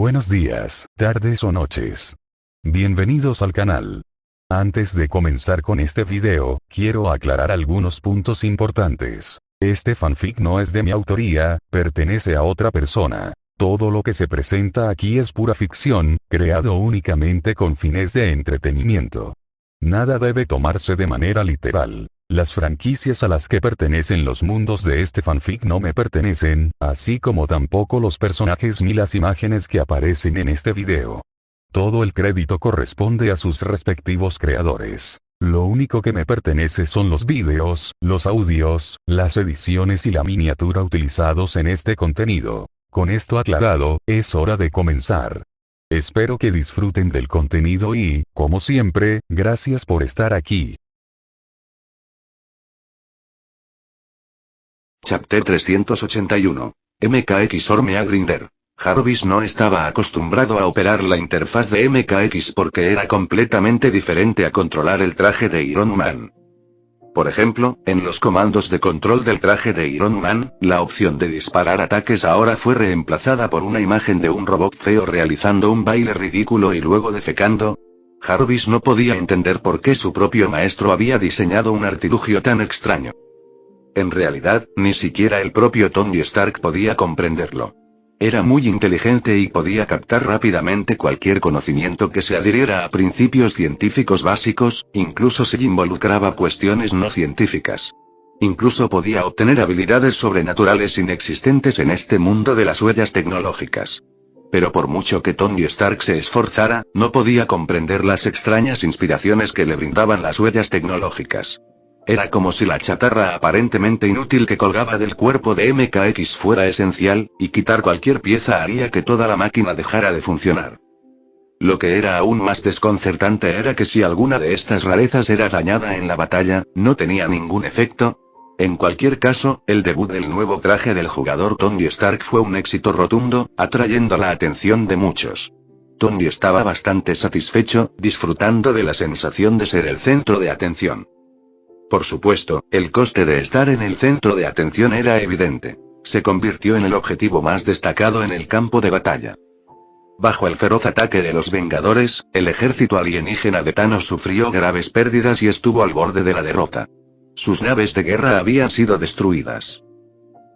Buenos días, tardes o noches. Bienvenidos al canal. Antes de comenzar con este video, quiero aclarar algunos puntos importantes. Este fanfic no es de mi autoría, pertenece a otra persona. Todo lo que se presenta aquí es pura ficción, creado únicamente con fines de entretenimiento. Nada debe tomarse de manera literal. Las franquicias a las que pertenecen los mundos de este fanfic no me pertenecen, así como tampoco los personajes ni las imágenes que aparecen en este video. Todo el crédito corresponde a sus respectivos creadores. Lo único que me pertenece son los vídeos, los audios, las ediciones y la miniatura utilizados en este contenido. Con esto aclarado, es hora de comenzar. Espero que disfruten del contenido y, como siempre, gracias por estar aquí. Chapter 381. MKX Ormea Grinder. Jarvis no estaba acostumbrado a operar la interfaz de MKX porque era completamente diferente a controlar el traje de Iron Man. Por ejemplo, en los comandos de control del traje de Iron Man, la opción de disparar ataques ahora fue reemplazada por una imagen de un robot feo realizando un baile ridículo y luego defecando. Jarvis no podía entender por qué su propio maestro había diseñado un artilugio tan extraño. En realidad, ni siquiera el propio Tony Stark podía comprenderlo. Era muy inteligente y podía captar rápidamente cualquier conocimiento que se adhiriera a principios científicos básicos, incluso si involucraba cuestiones no científicas. Incluso podía obtener habilidades sobrenaturales inexistentes en este mundo de las huellas tecnológicas. Pero por mucho que Tony Stark se esforzara, no podía comprender las extrañas inspiraciones que le brindaban las huellas tecnológicas. Era como si la chatarra aparentemente inútil que colgaba del cuerpo de MKX fuera esencial, y quitar cualquier pieza haría que toda la máquina dejara de funcionar. Lo que era aún más desconcertante era que si alguna de estas rarezas era dañada en la batalla, no tenía ningún efecto. En cualquier caso, el debut del nuevo traje del jugador Tony Stark fue un éxito rotundo, atrayendo la atención de muchos. Tony estaba bastante satisfecho, disfrutando de la sensación de ser el centro de atención. Por supuesto, el coste de estar en el centro de atención era evidente. Se convirtió en el objetivo más destacado en el campo de batalla. Bajo el feroz ataque de los Vengadores, el ejército alienígena de Thanos sufrió graves pérdidas y estuvo al borde de la derrota. Sus naves de guerra habían sido destruidas.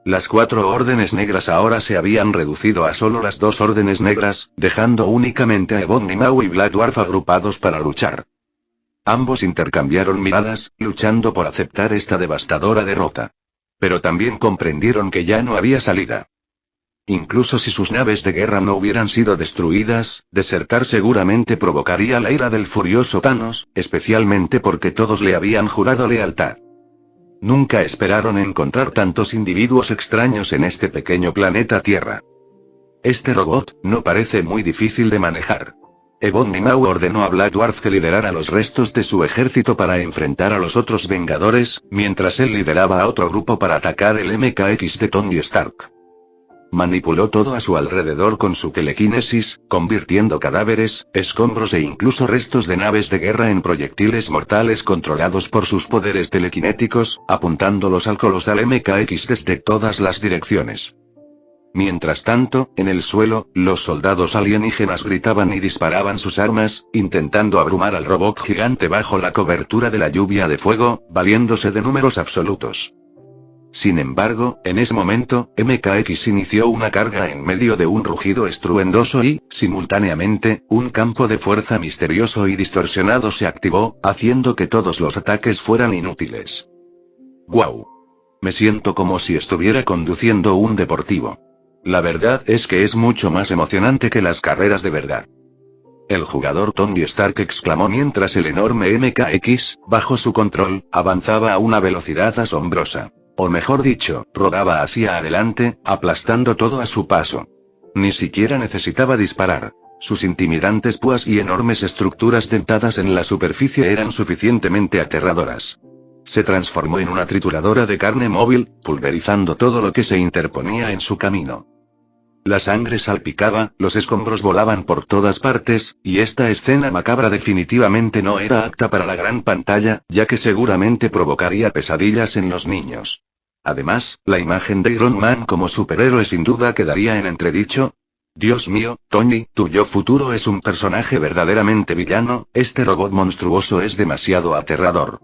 Las 4 órdenes negras ahora se habían reducido a solo las 2 órdenes negras, dejando únicamente a Ebony Maw y Black Dwarf agrupados para luchar. Ambos intercambiaron miradas, luchando por aceptar esta devastadora derrota. Pero también comprendieron que ya no había salida. Incluso si sus naves de guerra no hubieran sido destruidas, desertar seguramente provocaría la ira del furioso Thanos, especialmente porque todos le habían jurado lealtad. Nunca esperaron encontrar tantos individuos extraños en este pequeño planeta Tierra. Este robot no parece muy difícil de manejar. Ebony Maw ordenó a Black Dwarf que liderara los restos de su ejército para enfrentar a los otros Vengadores, mientras él lideraba a otro grupo para atacar el MKX de Tony Stark. Manipuló todo a su alrededor con su telequinesis, convirtiendo cadáveres, escombros e incluso restos de naves de guerra en proyectiles mortales controlados por sus poderes telequinéticos, apuntándolos al colosal MKX desde todas las direcciones. Mientras tanto, en el suelo, los soldados alienígenas gritaban y disparaban sus armas, intentando abrumar al robot gigante bajo la cobertura de la lluvia de fuego, valiéndose de números absolutos. Sin embargo, en ese momento, MKX inició una carga en medio de un rugido estruendoso y, simultáneamente, un campo de fuerza misterioso y distorsionado se activó, haciendo que todos los ataques fueran inútiles. ¡Guau! Me siento como si estuviera conduciendo un deportivo. La verdad es que es mucho más emocionante que las carreras de verdad. El jugador Tony Stark exclamó mientras el enorme MKX, bajo su control, avanzaba a una velocidad asombrosa. O mejor dicho, rodaba hacia adelante, aplastando todo a su paso. Ni siquiera necesitaba disparar. Sus intimidantes púas y enormes estructuras dentadas en la superficie eran suficientemente aterradoras. Se transformó en una trituradora de carne móvil, pulverizando todo lo que se interponía en su camino. La sangre salpicaba, los escombros volaban por todas partes, y esta escena macabra definitivamente no era apta para la gran pantalla, ya que seguramente provocaría pesadillas en los niños. Además, la imagen de Iron Man como superhéroe sin duda quedaría en entredicho. Dios mío, Tony, tu yo futuro es un personaje verdaderamente villano, este robot monstruoso es demasiado aterrador.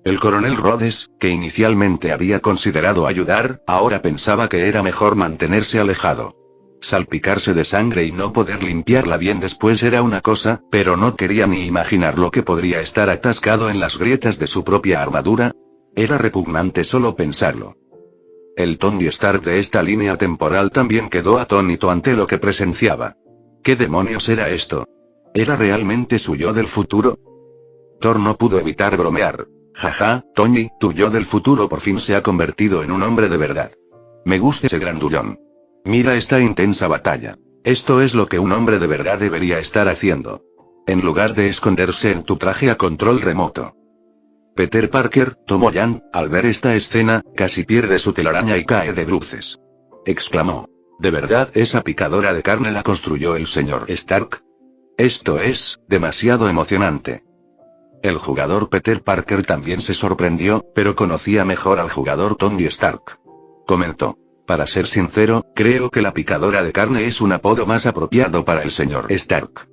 El coronel Rhodes, que inicialmente había considerado ayudar, ahora pensaba que era mejor mantenerse alejado. Salpicarse de sangre y no poder limpiarla bien después era una cosa, pero no quería ni imaginar lo que podría estar atascado en las grietas de su propia armadura. Era repugnante solo pensarlo. El Tony Stark de esta línea temporal también quedó atónito ante lo que presenciaba. ¿Qué demonios era esto? ¿Era realmente su yo del futuro? Thor no pudo evitar bromear. Jaja, Tony, tu yo del futuro por fin se ha convertido en un hombre de verdad. Me gusta ese grandullón. Mira esta intensa batalla. Esto es lo que un hombre de verdad debería estar haciendo. En lugar de esconderse en tu traje a control remoto. Peter Parker, Tomoyan, al ver esta escena, casi pierde su telaraña y cae de bruces. Exclamó. ¿De verdad esa picadora de carne la construyó el señor Stark? Esto es, demasiado emocionante. El jugador Peter Parker también se sorprendió, pero conocía mejor al jugador Tony Stark. Comentó. Para ser sincero, creo que la picadora de carne es un apodo más apropiado para el señor Stark.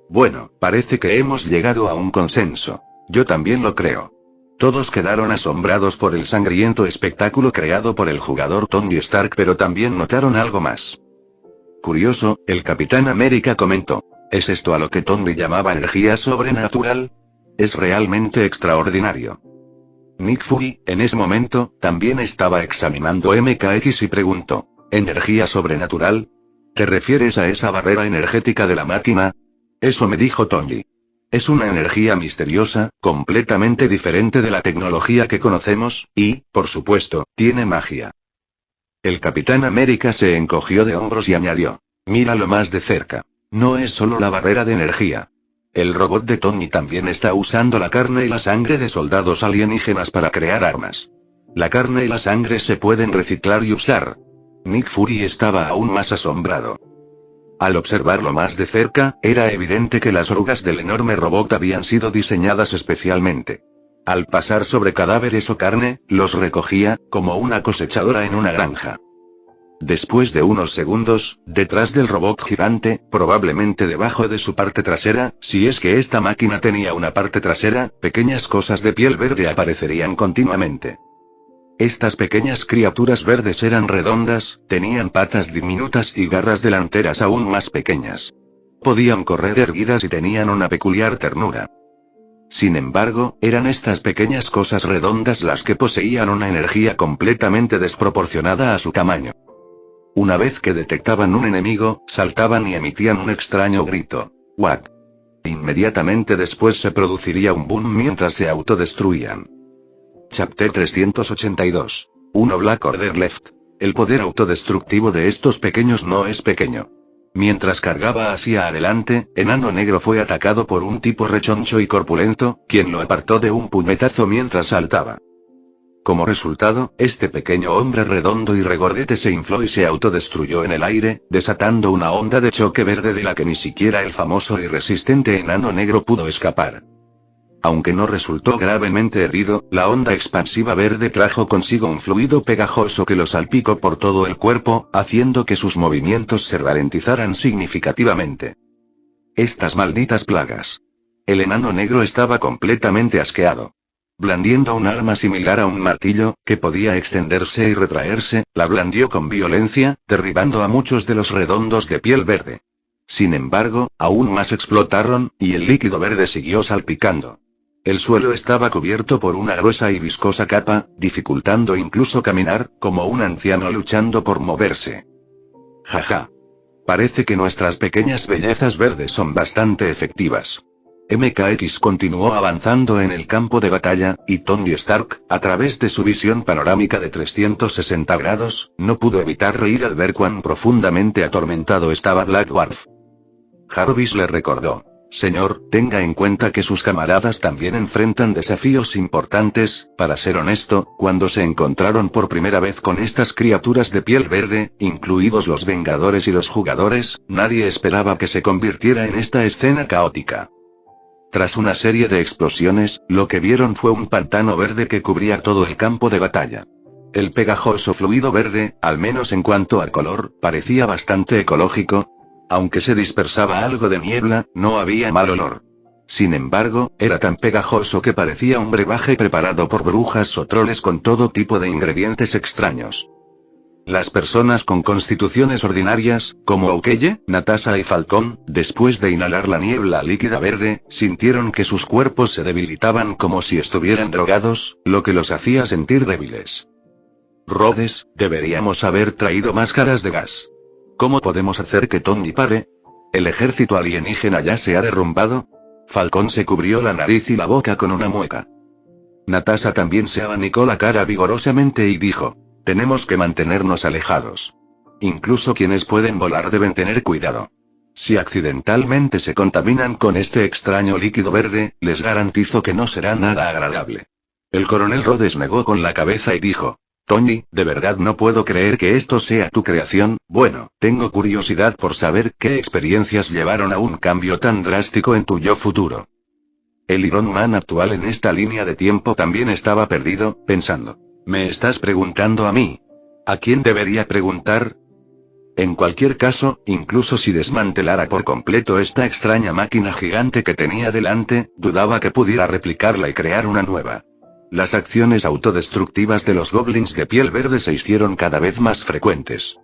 Bueno, parece que hemos llegado a un consenso. Yo también lo creo. Todos quedaron asombrados por el sangriento espectáculo creado por el jugador Tony Stark, pero también notaron algo más. Curioso, el Capitán América comentó. ¿Es esto a lo que Tony llamaba energía sobrenatural? Es realmente extraordinario. Nick Fury, en ese momento, también estaba examinando MKX y preguntó. ¿Energía sobrenatural? ¿Te refieres a esa barrera energética de la máquina? Eso me dijo Tony. Es una energía misteriosa, completamente diferente de la tecnología que conocemos, y, por supuesto, tiene magia. El Capitán América se encogió de hombros y añadió. Míralo más de cerca. No es solo la barrera de energía. El robot de Tony también está usando la carne y la sangre de soldados alienígenas para crear armas. La carne y la sangre se pueden reciclar y usar. Nick Fury estaba aún más asombrado. Al observarlo más de cerca, era evidente que las orugas del enorme robot habían sido diseñadas especialmente. Al pasar sobre cadáveres o carne, los recogía, como una cosechadora en una granja. Después de unos segundos, detrás del robot gigante, probablemente debajo de su parte trasera, si es que esta máquina tenía una parte trasera, pequeñas cosas de piel verde aparecerían continuamente. Estas pequeñas criaturas verdes eran redondas, tenían patas diminutas y garras delanteras aún más pequeñas. Podían correr erguidas y tenían una peculiar ternura. Sin embargo, eran estas pequeñas cosas redondas las que poseían una energía completamente desproporcionada a su tamaño. Una vez que detectaban un enemigo, saltaban y emitían un extraño grito. ¡Wack! Inmediatamente después se produciría un boom mientras se autodestruían. Chapter 382. 1 Black Order Left. El poder autodestructivo de estos pequeños no es pequeño. Mientras cargaba hacia adelante, Enano Negro fue atacado por un tipo rechoncho y corpulento, quien lo apartó de un puñetazo mientras saltaba. Como resultado, este pequeño hombre redondo y regordete se infló y se autodestruyó en el aire, desatando una onda de choque verde de la que ni siquiera el famoso y resistente Enano Negro pudo escapar. Aunque no resultó gravemente herido, la onda expansiva verde trajo consigo un fluido pegajoso que lo salpicó por todo el cuerpo, haciendo que sus movimientos se ralentizaran significativamente. Estas malditas plagas. El Enano Negro estaba completamente asqueado. Blandiendo un arma similar a un martillo, que podía extenderse y retraerse, la blandió con violencia, derribando a muchos de los redondos de piel verde. Sin embargo, aún más explotaron, y el líquido verde siguió salpicando. El suelo estaba cubierto por una gruesa y viscosa capa, dificultando incluso caminar, como un anciano luchando por moverse. Jaja. Parece que nuestras pequeñas bellezas verdes son bastante efectivas. MKX continuó avanzando en el campo de batalla, y Tony Stark, a través de su visión panorámica de 360 grados, no pudo evitar reír al ver cuán profundamente atormentado estaba Black Dwarf. Jarvis le recordó. Señor, tenga en cuenta que sus camaradas también enfrentan desafíos importantes. Para ser honesto, cuando se encontraron por primera vez con estas criaturas de piel verde, incluidos los Vengadores y los jugadores, nadie esperaba que se convirtiera en esta escena caótica. Tras una serie de explosiones, lo que vieron fue un pantano verde que cubría todo el campo de batalla. El pegajoso fluido verde, al menos en cuanto a color, parecía bastante ecológico. Aunque se dispersaba algo de niebla, no había mal olor. Sin embargo, era tan pegajoso que parecía un brebaje preparado por brujas o troles con todo tipo de ingredientes extraños. Las personas con constituciones ordinarias, como Aukeye, Natasha y Falcón, después de inhalar la niebla líquida verde, sintieron que sus cuerpos se debilitaban como si estuvieran drogados, lo que los hacía sentir débiles. Rhodes, deberíamos haber traído máscaras de gas. ¿Cómo podemos hacer que Tony pare? ¿El ejército alienígena ya se ha derrumbado? Falcón se cubrió la nariz y la boca con una mueca. Natasha también se abanicó la cara vigorosamente y dijo: tenemos que mantenernos alejados. Incluso quienes pueden volar deben tener cuidado. Si accidentalmente se contaminan con este extraño líquido verde, les garantizo que no será nada agradable. El coronel Rhodes negó con la cabeza y dijo: Tony, de verdad no puedo creer que esto sea tu creación. Bueno, tengo curiosidad por saber qué experiencias llevaron a un cambio tan drástico en tu yo futuro. El Iron Man actual en esta línea de tiempo también estaba perdido, pensando: ¿me estás preguntando a mí? ¿A quién debería preguntar? En cualquier caso, incluso si desmantelara por completo esta extraña máquina gigante que tenía delante, dudaba que pudiera replicarla y crear una nueva. Las acciones autodestructivas de los goblins de piel verde se hicieron cada vez más frecuentes.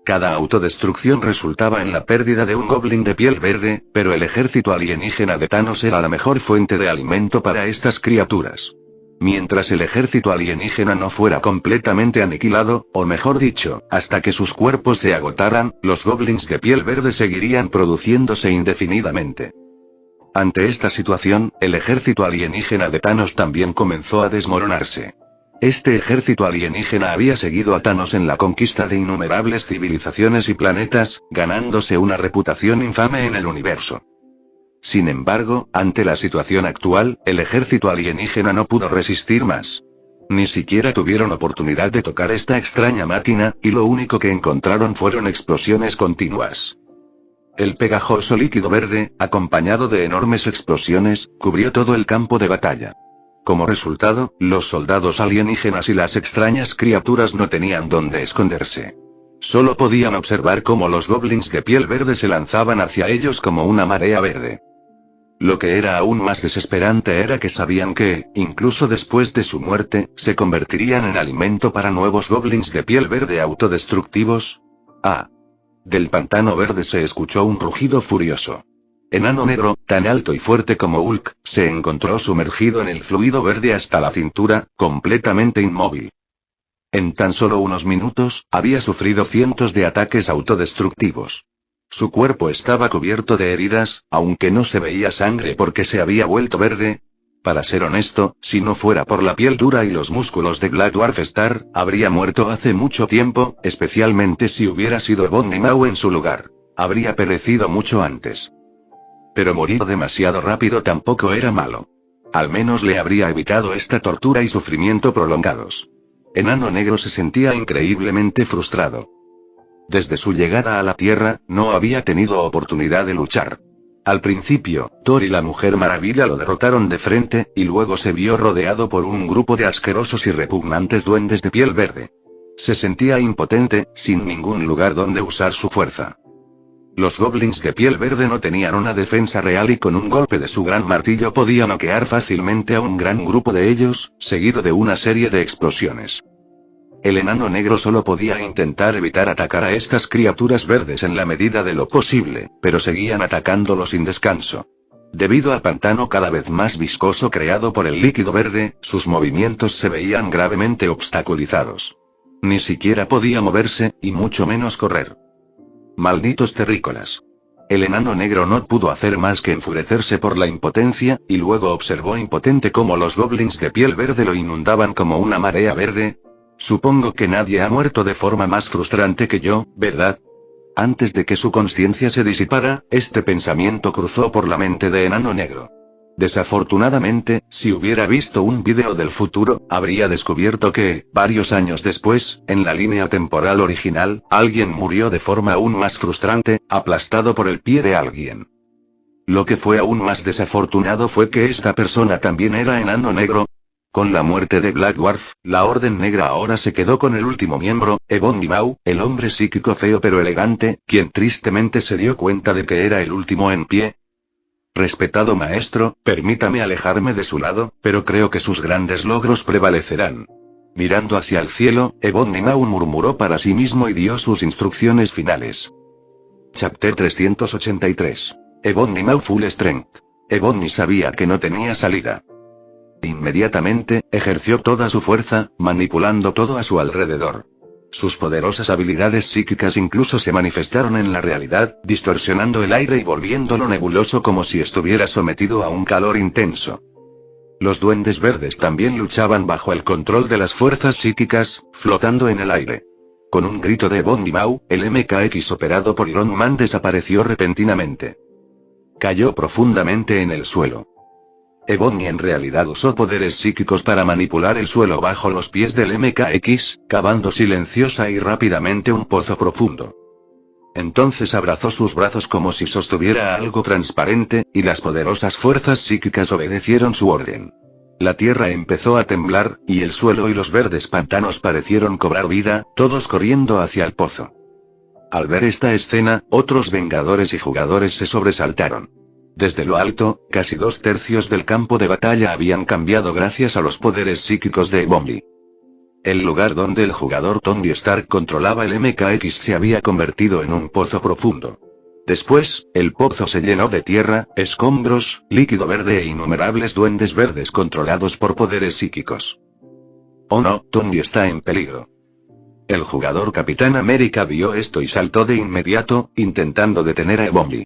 Cada autodestrucción resultaba en la pérdida de un goblin de piel verde, pero el ejército alienígena de Thanos era la mejor fuente de alimento para estas criaturas. Mientras el ejército alienígena no fuera completamente aniquilado, o mejor dicho, hasta que sus cuerpos se agotaran, los goblins de piel verde seguirían produciéndose indefinidamente. Ante esta situación, el ejército alienígena de Thanos también comenzó a desmoronarse. Este ejército alienígena había seguido a Thanos en la conquista de innumerables civilizaciones y planetas, ganándose una reputación infame en el universo. Sin embargo, ante la situación actual, el ejército alienígena no pudo resistir más. Ni siquiera tuvieron oportunidad de tocar esta extraña máquina, y lo único que encontraron fueron explosiones continuas. El pegajoso líquido verde, acompañado de enormes explosiones, cubrió todo el campo de batalla. Como resultado, los soldados alienígenas y las extrañas criaturas no tenían dónde esconderse. Solo podían observar cómo los goblins de piel verde se lanzaban hacia ellos como una marea verde. Lo que era aún más desesperante era que sabían que, incluso después de su muerte, se convertirían en alimento para nuevos goblins de piel verde autodestructivos. Del pantano verde se escuchó un rugido furioso. Enano negro, tan alto y fuerte como Hulk, se encontró sumergido en el fluido verde hasta la cintura, completamente inmóvil. En tan solo unos minutos, había sufrido cientos de ataques autodestructivos. Su cuerpo estaba cubierto de heridas, aunque no se veía sangre porque se había vuelto verde. Para ser honesto, si no fuera por la piel dura y los músculos de Black Dwarf Star, habría muerto hace mucho tiempo, especialmente si hubiera sido Bonnie Mau en su lugar. Habría perecido mucho antes. Pero morir demasiado rápido tampoco era malo. Al menos le habría evitado esta tortura y sufrimiento prolongados. Enano negro se sentía increíblemente frustrado. Desde su llegada a la Tierra, no había tenido oportunidad de luchar. Al principio, Thor y la Mujer Maravilla lo derrotaron de frente, y luego se vio rodeado por un grupo de asquerosos y repugnantes duendes de piel verde. Se sentía impotente, sin ningún lugar donde usar su fuerza. Los goblins de piel verde no tenían una defensa real y con un golpe de su gran martillo podía noquear fácilmente a un gran grupo de ellos, seguido de una serie de explosiones. El enano negro solo podía intentar evitar atacar a estas criaturas verdes en la medida de lo posible, pero seguían atacándolo sin descanso. Debido al pantano cada vez más viscoso creado por el líquido verde, sus movimientos se veían gravemente obstaculizados. Ni siquiera podía moverse, y mucho menos correr. Malditos terrícolas. El enano negro no pudo hacer más que enfurecerse por la impotencia, y luego observó impotente cómo los goblins de piel verde lo inundaban como una marea verde. Supongo que nadie ha muerto de forma más frustrante que yo, ¿verdad? Antes de que su conciencia se disipara, este pensamiento cruzó por la mente de Enano Negro. Desafortunadamente, si hubiera visto un vídeo del futuro, habría descubierto que, varios años después, en la línea temporal original, alguien murió de forma aún más frustrante, aplastado por el pie de alguien. Lo que fue aún más desafortunado fue que esta persona también era Enano Negro. Con la muerte de Black Dwarf, la Orden Negra ahora se quedó con el último miembro, Ebony Maw, el hombre psíquico feo pero elegante, quien tristemente se dio cuenta de que era el último en pie. Respetado maestro, permítame alejarme de su lado, pero creo que sus grandes logros prevalecerán. Mirando hacia el cielo, Ebony Maw murmuró para sí mismo y dio sus instrucciones finales. Chapter 383. Ebony Maw Full Strength. Ebony sabía que no tenía salida. Inmediatamente, ejerció toda su fuerza, manipulando todo a su alrededor. Sus poderosas habilidades psíquicas incluso se manifestaron en la realidad, distorsionando el aire y volviéndolo nebuloso como si estuviera sometido a un calor intenso. Los duendes verdes también luchaban bajo el control de las fuerzas psíquicas, flotando en el aire. Con un grito de Ebony Maw, el MKX operado por Iron Man desapareció repentinamente. Cayó profundamente en el suelo. Ebony en realidad usó poderes psíquicos para manipular el suelo bajo los pies del MKX, cavando silenciosa y rápidamente un pozo profundo. Entonces abrazó sus brazos como si sostuviera algo transparente, y las poderosas fuerzas psíquicas obedecieron su orden. La tierra empezó a temblar, y el suelo y los verdes pantanos parecieron cobrar vida, todos corriendo hacia el pozo. Al ver esta escena, otros vengadores y jugadores se sobresaltaron. Desde lo alto, casi 2/3 del campo de batalla habían cambiado gracias a los poderes psíquicos de Ebony. El lugar donde el jugador Tony Stark controlaba el MKX se había convertido en un pozo profundo. Después, el pozo se llenó de tierra, escombros, líquido verde e innumerables duendes verdes controlados por poderes psíquicos. Oh no, Tony está en peligro. El jugador Capitán América vio esto y saltó de inmediato, intentando detener a Ebony.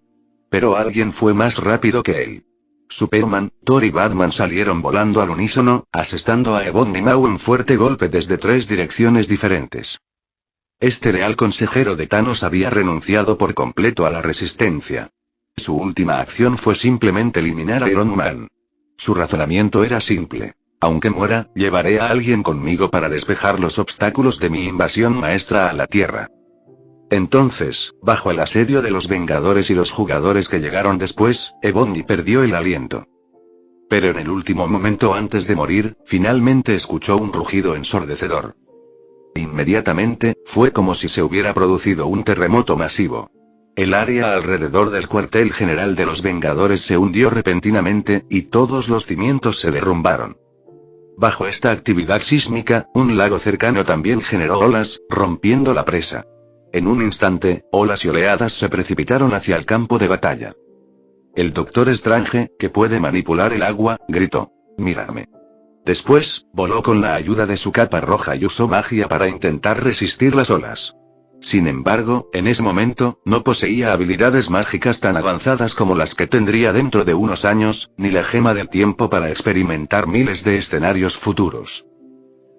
Pero alguien fue más rápido que él. Superman, Thor y Batman salieron volando al unísono, asestando a Ebony Maw un fuerte golpe desde 3 direcciones diferentes. Este leal consejero de Thanos había renunciado por completo a la resistencia. Su última acción fue simplemente eliminar a Iron Man. Su razonamiento era simple. Aunque muera, llevaré a alguien conmigo para despejar los obstáculos de mi invasión maestra a la Tierra. Entonces, bajo el asedio de los Vengadores y los jugadores que llegaron después, Ebony perdió el aliento. Pero en el último momento antes de morir, finalmente escuchó un rugido ensordecedor. Inmediatamente, fue como si se hubiera producido un terremoto masivo. El área alrededor del cuartel general de los Vengadores se hundió repentinamente, y todos los cimientos se derrumbaron. Bajo esta actividad sísmica, un lago cercano también generó olas, rompiendo la presa. En un instante, olas y oleadas se precipitaron hacia el campo de batalla. El Doctor Strange, que puede manipular el agua, gritó: «Mírame». Después, voló con la ayuda de su capa roja y usó magia para intentar resistir las olas. Sin embargo, en ese momento, no poseía habilidades mágicas tan avanzadas como las que tendría dentro de unos años, ni la gema del tiempo para experimentar miles de escenarios futuros.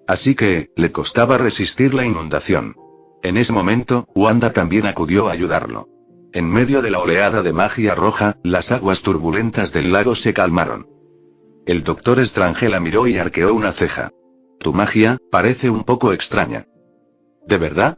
Así que, le costaba resistir la inundación. En ese momento, Wanda también acudió a ayudarlo. En medio de la oleada de magia roja, las aguas turbulentas del lago se calmaron. El Doctor Strange la miró y arqueó una ceja. «Tu magia, parece un poco extraña». «¿De verdad?»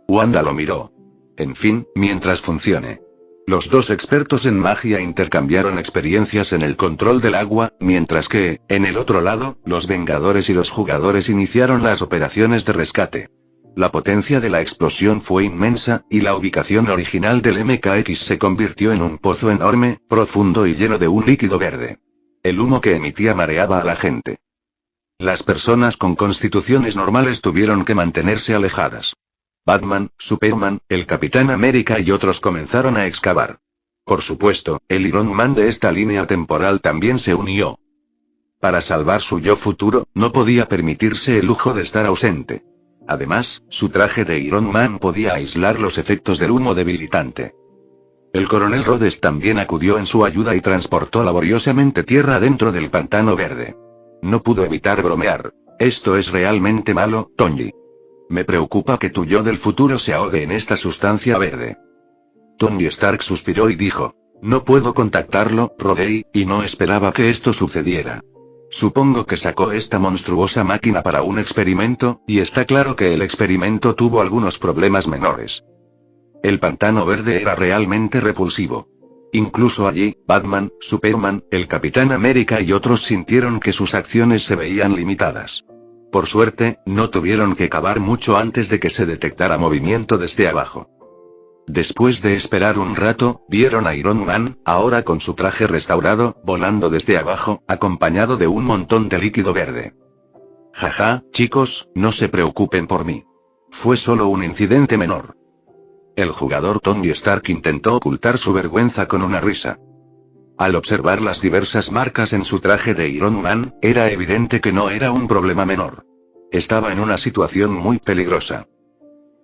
Wanda lo miró. «En fin, mientras funcione». Los dos expertos en magia intercambiaron experiencias en el control del agua, mientras que, en el otro lado, los Vengadores y los jugadores iniciaron las operaciones de rescate. La potencia de la explosión fue inmensa, y la ubicación original del MKX se convirtió en un pozo enorme, profundo y lleno de un líquido verde. El humo que emitía mareaba a la gente. Las personas con constituciones normales tuvieron que mantenerse alejadas. Batman, Superman, el Capitán América y otros comenzaron a excavar. Por supuesto, el Iron Man de esta línea temporal también se unió. Para salvar su yo futuro, no podía permitirse el lujo de estar ausente. Además, su traje de Iron Man podía aislar los efectos del humo debilitante. El coronel Rhodes también acudió en su ayuda y transportó laboriosamente tierra dentro del pantano verde. No pudo evitar bromear. «Esto es realmente malo, Tony. Me preocupa que tu yo del futuro se ahogue en esta sustancia verde». Tony Stark suspiró y dijo: «No puedo contactarlo, Rhodey, y no esperaba que esto sucediera. Supongo que sacó esta monstruosa máquina para un experimento, y está claro que el experimento tuvo algunos problemas menores». El pantano verde era realmente repulsivo. Incluso allí, Batman, Superman, el Capitán América y otros sintieron que sus acciones se veían limitadas. Por suerte, no tuvieron que cavar mucho antes de que se detectara movimiento desde abajo. Después de esperar un rato, vieron a Iron Man, ahora con su traje restaurado, volando desde abajo, acompañado de un montón de líquido verde. Jaja, chicos, no se preocupen por mí. Fue solo un incidente menor. El jugador Tony Stark intentó ocultar su vergüenza con una risa. Al observar las diversas marcas en su traje de Iron Man, era evidente que no era un problema menor. Estaba en una situación muy peligrosa.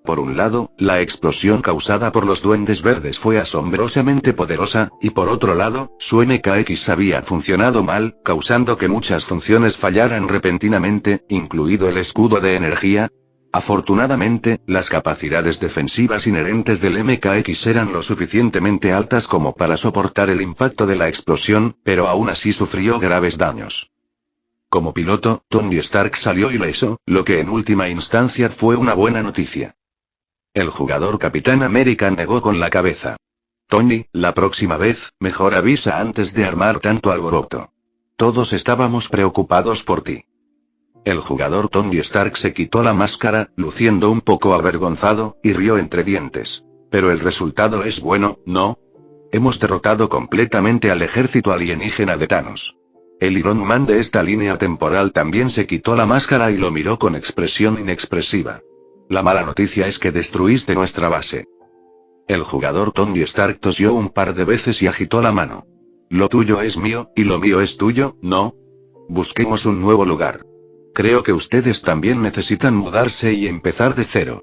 Por un lado, la explosión causada por los Duendes Verdes fue asombrosamente poderosa, y por otro lado, su MKX había funcionado mal, causando que muchas funciones fallaran repentinamente, incluido el escudo de energía. Afortunadamente, las capacidades defensivas inherentes del MKX eran lo suficientemente altas como para soportar el impacto de la explosión, pero aún así sufrió graves daños. Como piloto, Tony Stark salió ileso, lo que en última instancia fue una buena noticia. El jugador Capitán América negó con la cabeza. Tony, la próxima vez, mejor avisa antes de armar tanto alboroto. Todos estábamos preocupados por ti. El jugador Tony Stark se quitó la máscara, luciendo un poco avergonzado, y rió entre dientes. Pero el resultado es bueno, ¿no? Hemos derrotado completamente al ejército alienígena de Thanos. El Iron Man de esta línea temporal también se quitó la máscara y lo miró con expresión inexpresiva. La mala noticia es que destruiste nuestra base. El jugador Tony Stark tosió un par de veces y agitó la mano. Lo tuyo es mío, y lo mío es tuyo, ¿no? Busquemos un nuevo lugar. Creo que ustedes también necesitan mudarse y empezar de cero.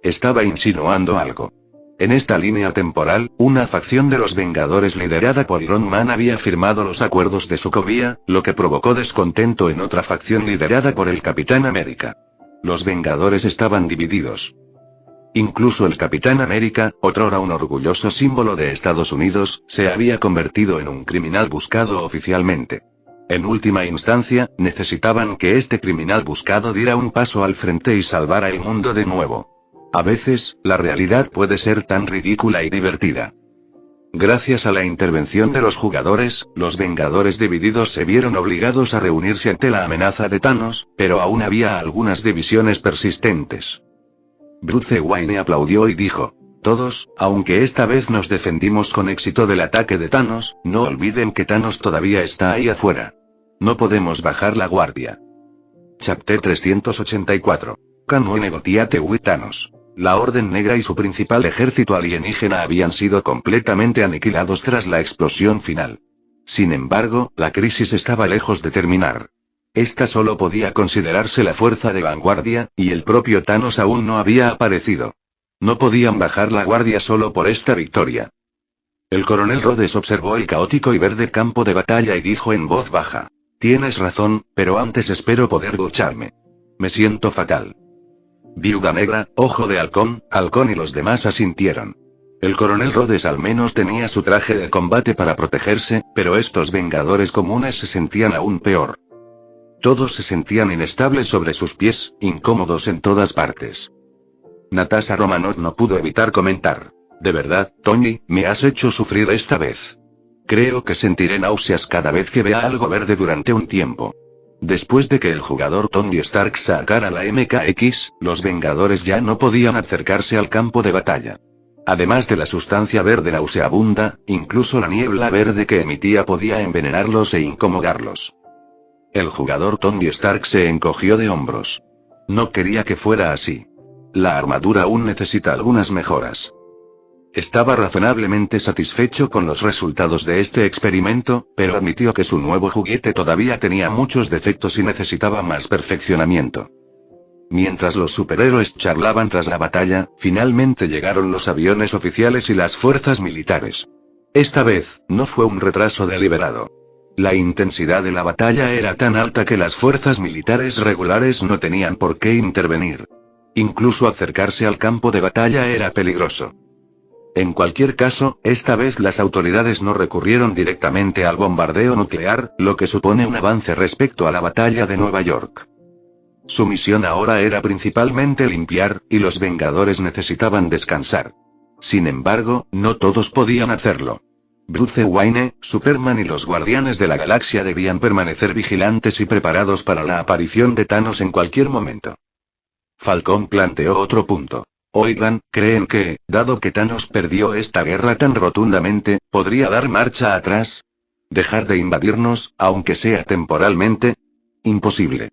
Estaba insinuando algo. En esta línea temporal, una facción de los Vengadores liderada por Iron Man había firmado los acuerdos de Sokovia, lo que provocó descontento en otra facción liderada por el Capitán América. Los Vengadores estaban divididos. Incluso el Capitán América, otrora un orgulloso símbolo de Estados Unidos, se había convertido en un criminal buscado oficialmente. En última instancia, necesitaban que este criminal buscado diera un paso al frente y salvara el mundo de nuevo. A veces, la realidad puede ser tan ridícula y divertida. Gracias a la intervención de los jugadores, los Vengadores divididos se vieron obligados a reunirse ante la amenaza de Thanos, pero aún había algunas divisiones persistentes. Bruce Wayne aplaudió y dijo: todos, aunque esta vez nos defendimos con éxito del ataque de Thanos, no olviden que Thanos todavía está ahí afuera. No podemos bajar la guardia. Chapter 384. Can we negotiate with Thanos? La Orden Negra y su principal ejército alienígena habían sido completamente aniquilados tras la explosión final. Sin embargo, la crisis estaba lejos de terminar. Esta solo podía considerarse la fuerza de vanguardia, y el propio Thanos aún no había aparecido. No podían bajar la guardia solo por esta victoria. El coronel Rhodes observó el caótico y verde campo de batalla y dijo en voz baja: tienes razón, pero antes espero poder ducharme. Me siento fatal. Viuda Negra, Ojo de Halcón y los demás asintieron. El coronel Rhodes al menos tenía su traje de combate para protegerse, pero estos Vengadores comunes se sentían aún peor. Todos se sentían inestables sobre sus pies, incómodos en todas partes. Natasha Romanoff no pudo evitar comentar: de verdad, Tony, me has hecho sufrir esta vez. Creo que sentiré náuseas cada vez que vea algo verde durante un tiempo. Después de que el jugador Tony Stark sacara la MKX, los Vengadores ya no podían acercarse al campo de batalla. Además de la sustancia verde nauseabunda, incluso la niebla verde que emitía podía envenenarlos e incomodarlos. El jugador Tony Stark se encogió de hombros. No quería que fuera así. La armadura aún necesita algunas mejoras. Estaba razonablemente satisfecho con los resultados de este experimento, pero admitió que su nuevo juguete todavía tenía muchos defectos y necesitaba más perfeccionamiento. Mientras los superhéroes charlaban tras la batalla, finalmente llegaron los aviones oficiales y las fuerzas militares. Esta vez, no fue un retraso deliberado. La intensidad de la batalla era tan alta que las fuerzas militares regulares no tenían por qué intervenir. Incluso acercarse al campo de batalla era peligroso. En cualquier caso, esta vez las autoridades no recurrieron directamente al bombardeo nuclear, lo que supone un avance respecto a la batalla de Nueva York. Su misión ahora era principalmente limpiar, y los Vengadores necesitaban descansar. Sin embargo, no todos podían hacerlo. Bruce Wayne, Superman y los Guardianes de la Galaxia debían permanecer vigilantes y preparados para la aparición de Thanos en cualquier momento. Falcón planteó otro punto. Oigan, ¿creen que, dado que Thanos perdió esta guerra tan rotundamente, podría dar marcha atrás? ¿Dejar de invadirnos, aunque sea temporalmente? Imposible.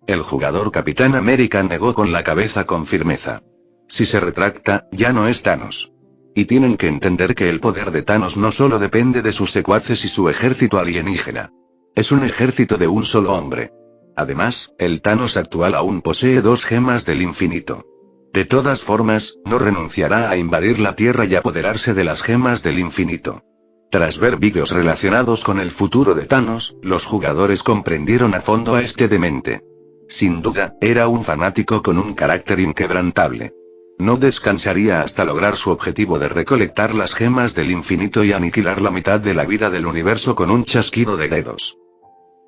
El jugador Capitán América negó con la cabeza con firmeza. Si se retracta, ya no es Thanos. Y tienen que entender que el poder de Thanos no solo depende de sus secuaces y su ejército alienígena. Es un ejército de un solo hombre. Además, el Thanos actual aún posee 2 gemas del infinito. De todas formas, no renunciará a invadir la Tierra y apoderarse de las gemas del infinito. Tras ver vídeos relacionados con el futuro de Thanos, los jugadores comprendieron a fondo a este demente. Sin duda, era un fanático con un carácter inquebrantable. No descansaría hasta lograr su objetivo de recolectar las gemas del infinito y aniquilar la mitad de la vida del universo con un chasquido de dedos.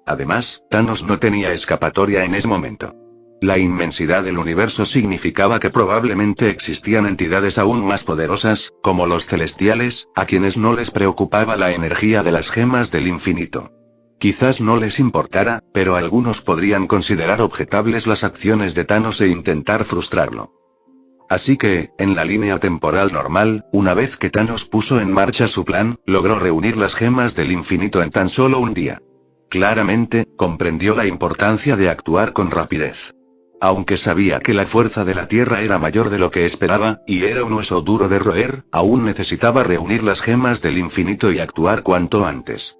Además, Thanos no tenía escapatoria en ese momento. La inmensidad del universo significaba que probablemente existían entidades aún más poderosas, como los celestiales, a quienes no les preocupaba la energía de las gemas del infinito. Quizás no les importara, pero algunos podrían considerar objetables las acciones de Thanos e intentar frustrarlo. Así que, en la línea temporal normal, una vez que Thanos puso en marcha su plan, logró reunir las gemas del infinito en tan solo un día. Claramente, comprendió la importancia de actuar con rapidez. Aunque sabía que la fuerza de la Tierra era mayor de lo que esperaba, y era un hueso duro de roer, aún necesitaba reunir las gemas del infinito y actuar cuanto antes.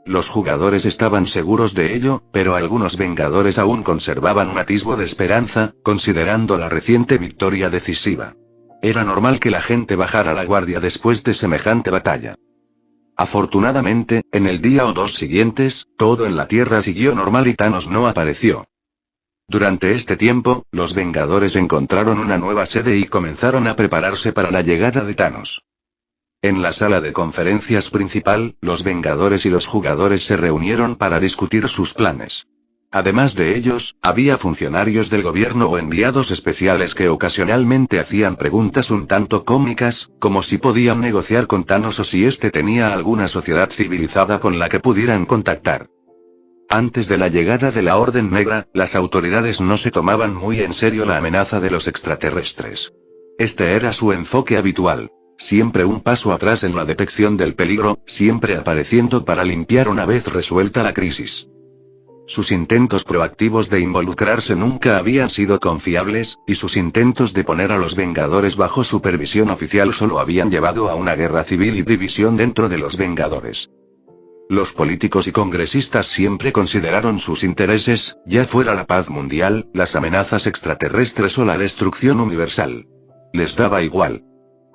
Los jugadores estaban seguros de ello, pero algunos vengadores aún conservaban un atisbo de esperanza, considerando la reciente victoria decisiva. Era normal que la gente bajara la guardia después de semejante batalla. Afortunadamente, en el día o 2 siguientes, todo en la Tierra siguió normal y Thanos no apareció. Durante este tiempo, los Vengadores encontraron una nueva sede y comenzaron a prepararse para la llegada de Thanos. En la sala de conferencias principal, los Vengadores y los jugadores se reunieron para discutir sus planes. Además de ellos, había funcionarios del gobierno o enviados especiales que ocasionalmente hacían preguntas un tanto cómicas, como si podían negociar con Thanos o si éste tenía alguna sociedad civilizada con la que pudieran contactar. Antes de la llegada de la Orden Negra, las autoridades no se tomaban muy en serio la amenaza de los extraterrestres. Este era su enfoque habitual. Siempre un paso atrás en la detección del peligro, siempre apareciendo para limpiar una vez resuelta la crisis. Sus intentos proactivos de involucrarse nunca habían sido confiables, y sus intentos de poner a los Vengadores bajo supervisión oficial solo habían llevado a una guerra civil y división dentro de los Vengadores. Los políticos y congresistas siempre consideraron sus intereses, ya fuera la paz mundial, las amenazas extraterrestres o la destrucción universal. Les daba igual.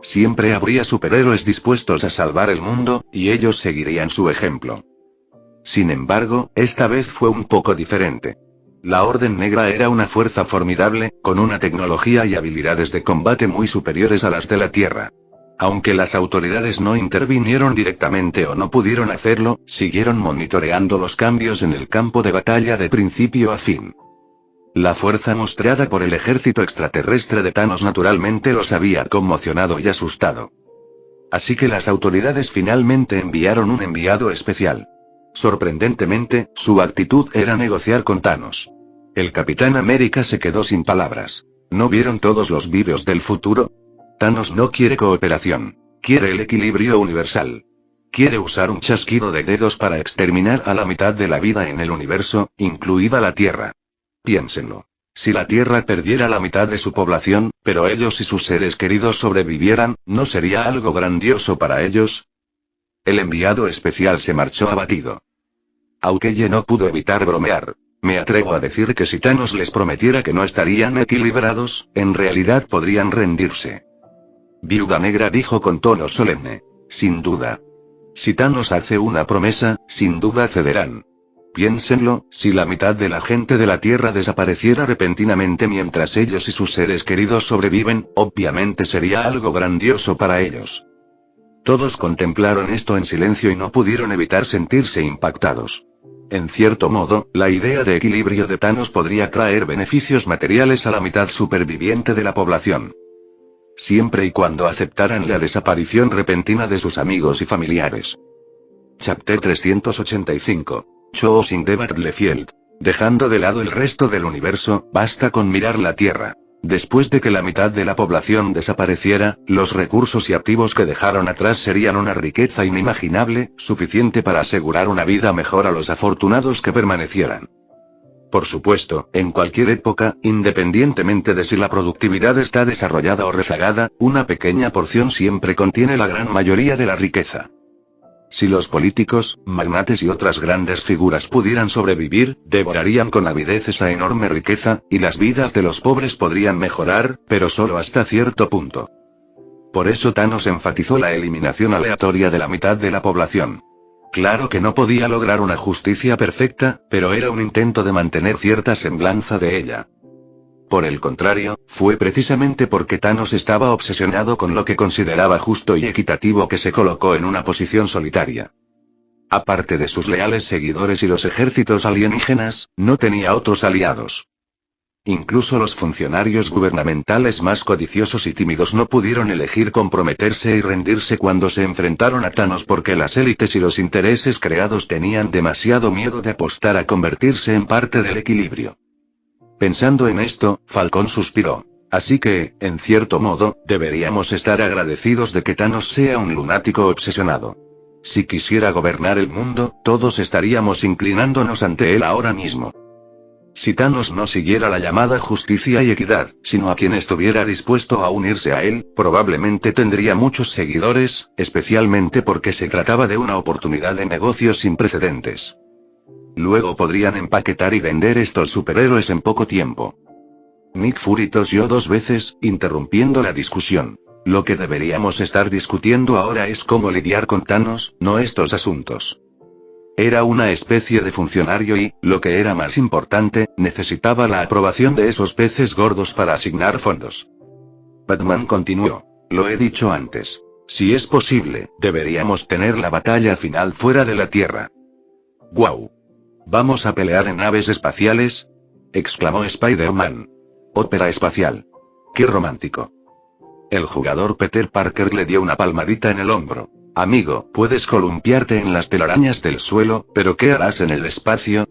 Siempre habría superhéroes dispuestos a salvar el mundo, y ellos seguirían su ejemplo. Sin embargo, esta vez fue un poco diferente. La Orden Negra era una fuerza formidable, con una tecnología y habilidades de combate muy superiores a las de la Tierra. Aunque las autoridades no intervinieron directamente o no pudieron hacerlo, siguieron monitoreando los cambios en el campo de batalla de principio a fin. La fuerza mostrada por el ejército extraterrestre de Thanos naturalmente los había conmocionado y asustado. Así que las autoridades finalmente enviaron un enviado especial. Sorprendentemente, su actitud era negociar con Thanos. El Capitán América se quedó sin palabras. ¿No vieron todos los vídeos del futuro? Thanos no quiere cooperación. Quiere el equilibrio universal. Quiere usar un chasquido de dedos para exterminar a la mitad de la vida en el universo, incluida la Tierra. Piénsenlo. Si la Tierra perdiera la mitad de su población, pero ellos y sus seres queridos sobrevivieran, ¿no sería algo grandioso para ellos? El enviado especial se marchó abatido. Aunque no pudo evitar bromear. Me atrevo a decir que si Thanos les prometiera que no estarían equilibrados, en realidad podrían rendirse. Viuda Negra dijo con tono solemne. Sin duda. Si Thanos hace una promesa, sin duda cederán. Piénsenlo, si la mitad de la gente de la Tierra desapareciera repentinamente mientras ellos y sus seres queridos sobreviven, obviamente sería algo grandioso para ellos. Todos contemplaron esto en silencio y no pudieron evitar sentirse impactados. En cierto modo, la idea de equilibrio de Thanos podría traer beneficios materiales a la mitad superviviente de la población. siempre y cuando aceptaran la desaparición repentina de sus amigos y familiares. Chapter 385. Choosing the Battlefield. Dejando de lado el resto del universo, basta con mirar la Tierra. Después de que la mitad de la población desapareciera, los recursos y activos que dejaron atrás serían una riqueza inimaginable, suficiente para asegurar una vida mejor a los afortunados que permanecieran. Por supuesto, en cualquier época, independientemente de si la productividad está desarrollada o rezagada, una pequeña porción siempre contiene la gran mayoría de la riqueza. Si los políticos, magnates y otras grandes figuras pudieran sobrevivir, devorarían con avidez esa enorme riqueza, y las vidas de los pobres podrían mejorar, pero solo hasta cierto punto. Por eso Thanos enfatizó la eliminación aleatoria de la mitad de la población. Claro que no podía lograr una justicia perfecta, pero era un intento de mantener cierta semblanza de ella. Por el contrario, fue precisamente porque Thanos estaba obsesionado con lo que consideraba justo y equitativo que se colocó en una posición solitaria. Aparte de sus leales seguidores y los ejércitos alienígenas, no tenía otros aliados. Incluso los funcionarios gubernamentales más codiciosos y tímidos no pudieron elegir comprometerse y rendirse cuando se enfrentaron a Thanos porque las élites y los intereses creados tenían demasiado miedo de apostar a convertirse en parte del equilibrio. Pensando en esto, Falcón suspiró. Así que, en cierto modo, deberíamos estar agradecidos de que Thanos sea un lunático obsesionado. Si quisiera gobernar el mundo, todos estaríamos inclinándonos ante él ahora mismo. Si Thanos no siguiera la llamada justicia y equidad, sino a quien estuviera dispuesto a unirse a él, probablemente tendría muchos seguidores, especialmente porque se trataba de una oportunidad de negocio sin precedentes. Luego podrían empaquetar y vender estos superhéroes en poco tiempo. Nick Fury tosió 2 veces, interrumpiendo la discusión. Lo que deberíamos estar discutiendo ahora es cómo lidiar con Thanos, no estos asuntos. Era una especie de funcionario y, lo que era más importante, necesitaba la aprobación de esos peces gordos para asignar fondos. Batman continuó. Lo he dicho antes. Si es posible, deberíamos tener la batalla final fuera de la Tierra. ¡Guau! ¿Vamos a pelear en naves espaciales?, exclamó Spider-Man. Ópera espacial. ¡Qué romántico! El jugador Peter Parker le dio una palmadita en el hombro. Amigo, puedes columpiarte en las telarañas del suelo, pero ¿qué harás en el espacio?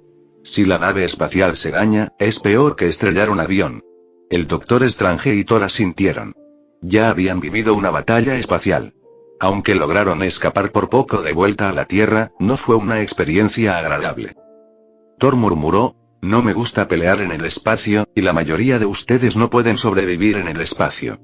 Si la nave espacial se daña, es peor que estrellar un avión. El Doctor Strange y Thor asintieron. Ya habían vivido una batalla espacial. Aunque lograron escapar por poco de vuelta a la Tierra, no fue una experiencia agradable. Thor murmuró, no me gusta pelear en el espacio, y la mayoría de ustedes no pueden sobrevivir en el espacio.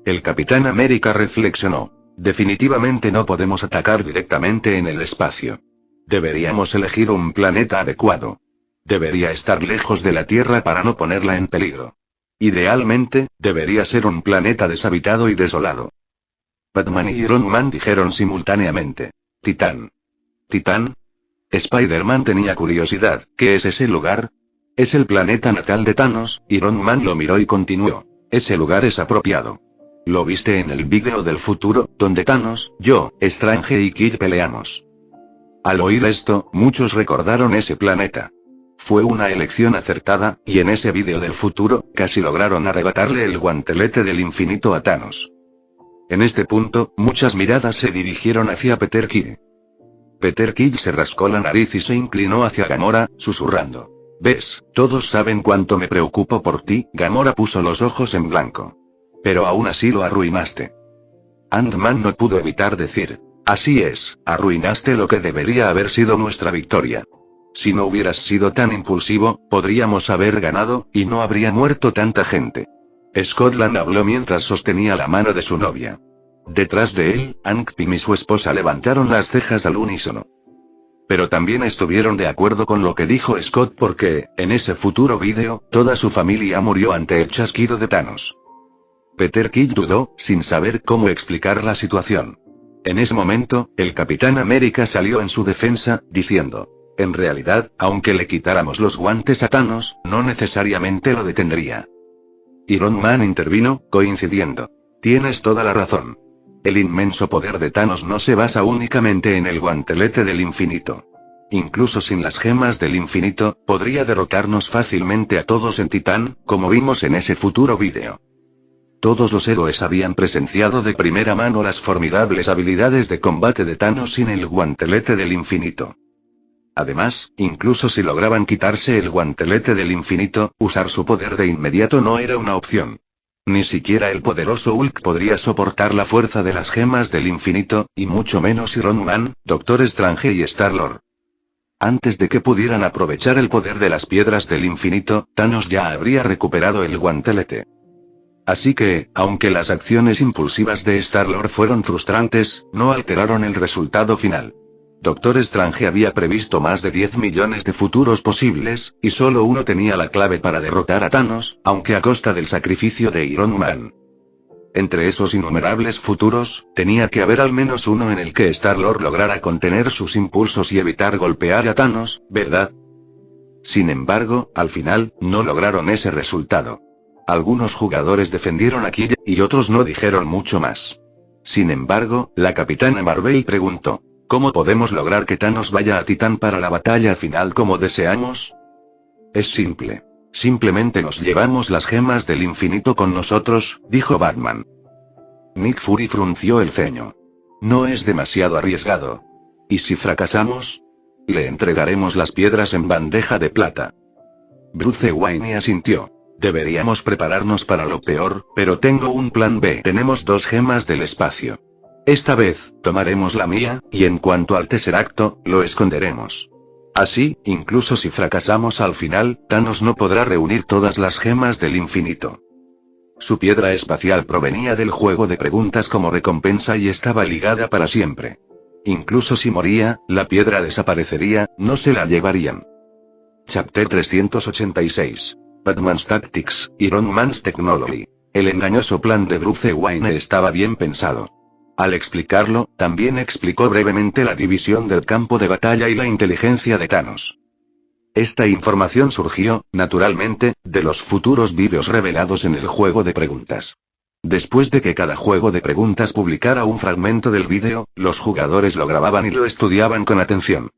El Capitán América reflexionó. Definitivamente no podemos atacar directamente en el espacio. Deberíamos elegir un planeta adecuado. Debería estar lejos de la Tierra para no ponerla en peligro. Idealmente, debería ser un planeta deshabitado y desolado. Batman y Iron Man dijeron simultáneamente. Titán. ¿Titán? Spider-Man tenía curiosidad. ¿Qué es ese lugar? Es el planeta natal de Thanos. Iron Man lo miró y continuó. Ese lugar es apropiado. ¿Lo viste en el vídeo del futuro, donde Thanos, yo, Strange y Kid peleamos? Al oír esto, muchos recordaron ese planeta. Fue una elección acertada, y en ese vídeo del futuro, casi lograron arrebatarle el guantelete del infinito a Thanos. En este punto, muchas miradas se dirigieron hacia Peter Quill. Peter Quill se rascó la nariz y se inclinó hacia Gamora, susurrando. ¿Ves? Todos saben cuánto me preocupo por ti. Gamora puso los ojos en blanco. Pero aún así lo arruinaste. Ant-Man no pudo evitar decir. Así es, arruinaste lo que debería haber sido nuestra victoria. Si no hubieras sido tan impulsivo, podríamos haber ganado, y no habría muerto tanta gente. Scotland habló mientras sostenía la mano de su novia. Detrás de él, Hank Pym y su esposa levantaron las cejas al unísono. Pero también estuvieron de acuerdo con lo que dijo Scott porque, en ese futuro vídeo, toda su familia murió ante el chasquido de Thanos. Peter Quill dudó, sin saber cómo explicar la situación. En ese momento, el Capitán América salió en su defensa, diciendo. En realidad, aunque le quitáramos los guantes a Thanos, no necesariamente lo detendría. Iron Man intervino, coincidiendo. Tienes toda la razón. El inmenso poder de Thanos no se basa únicamente en el guantelete del infinito. Incluso sin las gemas del infinito, podría derrotarnos fácilmente a todos en Titán, como vimos en ese futuro vídeo. Todos los héroes habían presenciado de primera mano las formidables habilidades de combate de Thanos sin el guantelete del infinito. Además, incluso si lograban quitarse el guantelete del infinito, usar su poder de inmediato no era una opción. Ni siquiera el poderoso Hulk podría soportar la fuerza de las gemas del infinito, y mucho menos Iron Man, Doctor Strange y Star-Lord. Antes de que pudieran aprovechar el poder de las piedras del infinito, Thanos ya habría recuperado el guantelete. Así que, aunque las acciones impulsivas de Star-Lord fueron frustrantes, no alteraron el resultado final. Doctor Strange había previsto más de 10 millones de futuros posibles, y solo uno tenía la clave para derrotar a Thanos, aunque a costa del sacrificio de Iron Man. Entre esos innumerables futuros, tenía que haber al menos uno en el que Star-Lord lograra contener sus impulsos y evitar golpear a Thanos, ¿verdad? Sin embargo, al final, no lograron ese resultado. Algunos jugadores defendieron aquella, y otros no dijeron mucho más. Sin embargo, la Capitana Marvel preguntó: ¿cómo podemos lograr que Thanos vaya a Titán para la batalla final como deseamos? Es simple. Simplemente nos llevamos las gemas del infinito con nosotros, dijo Batman. Nick Fury frunció el ceño. No es demasiado arriesgado. ¿Y si fracasamos? Le entregaremos las piedras en bandeja de plata. Bruce Wayne asintió. Deberíamos prepararnos para lo peor, pero tengo un plan B. Tenemos 2 gemas del espacio. Esta vez, tomaremos la mía, y en cuanto al Tesseracto, lo esconderemos. Así, incluso si fracasamos al final, Thanos no podrá reunir todas las gemas del infinito. Su piedra espacial provenía del juego de preguntas como recompensa y estaba ligada para siempre. Incluso si moría, la piedra desaparecería, no se la llevarían. Chapter 386. Batman's Tactics, Iron Man's Technology. El engañoso plan de Bruce Wayne estaba bien pensado. Al explicarlo, también explicó brevemente la división del campo de batalla y la inteligencia de Thanos. Esta información surgió, naturalmente, de los futuros vídeos revelados en el juego de preguntas. Después de que cada juego de preguntas publicara un fragmento del vídeo, los jugadores lo grababan y lo estudiaban con atención.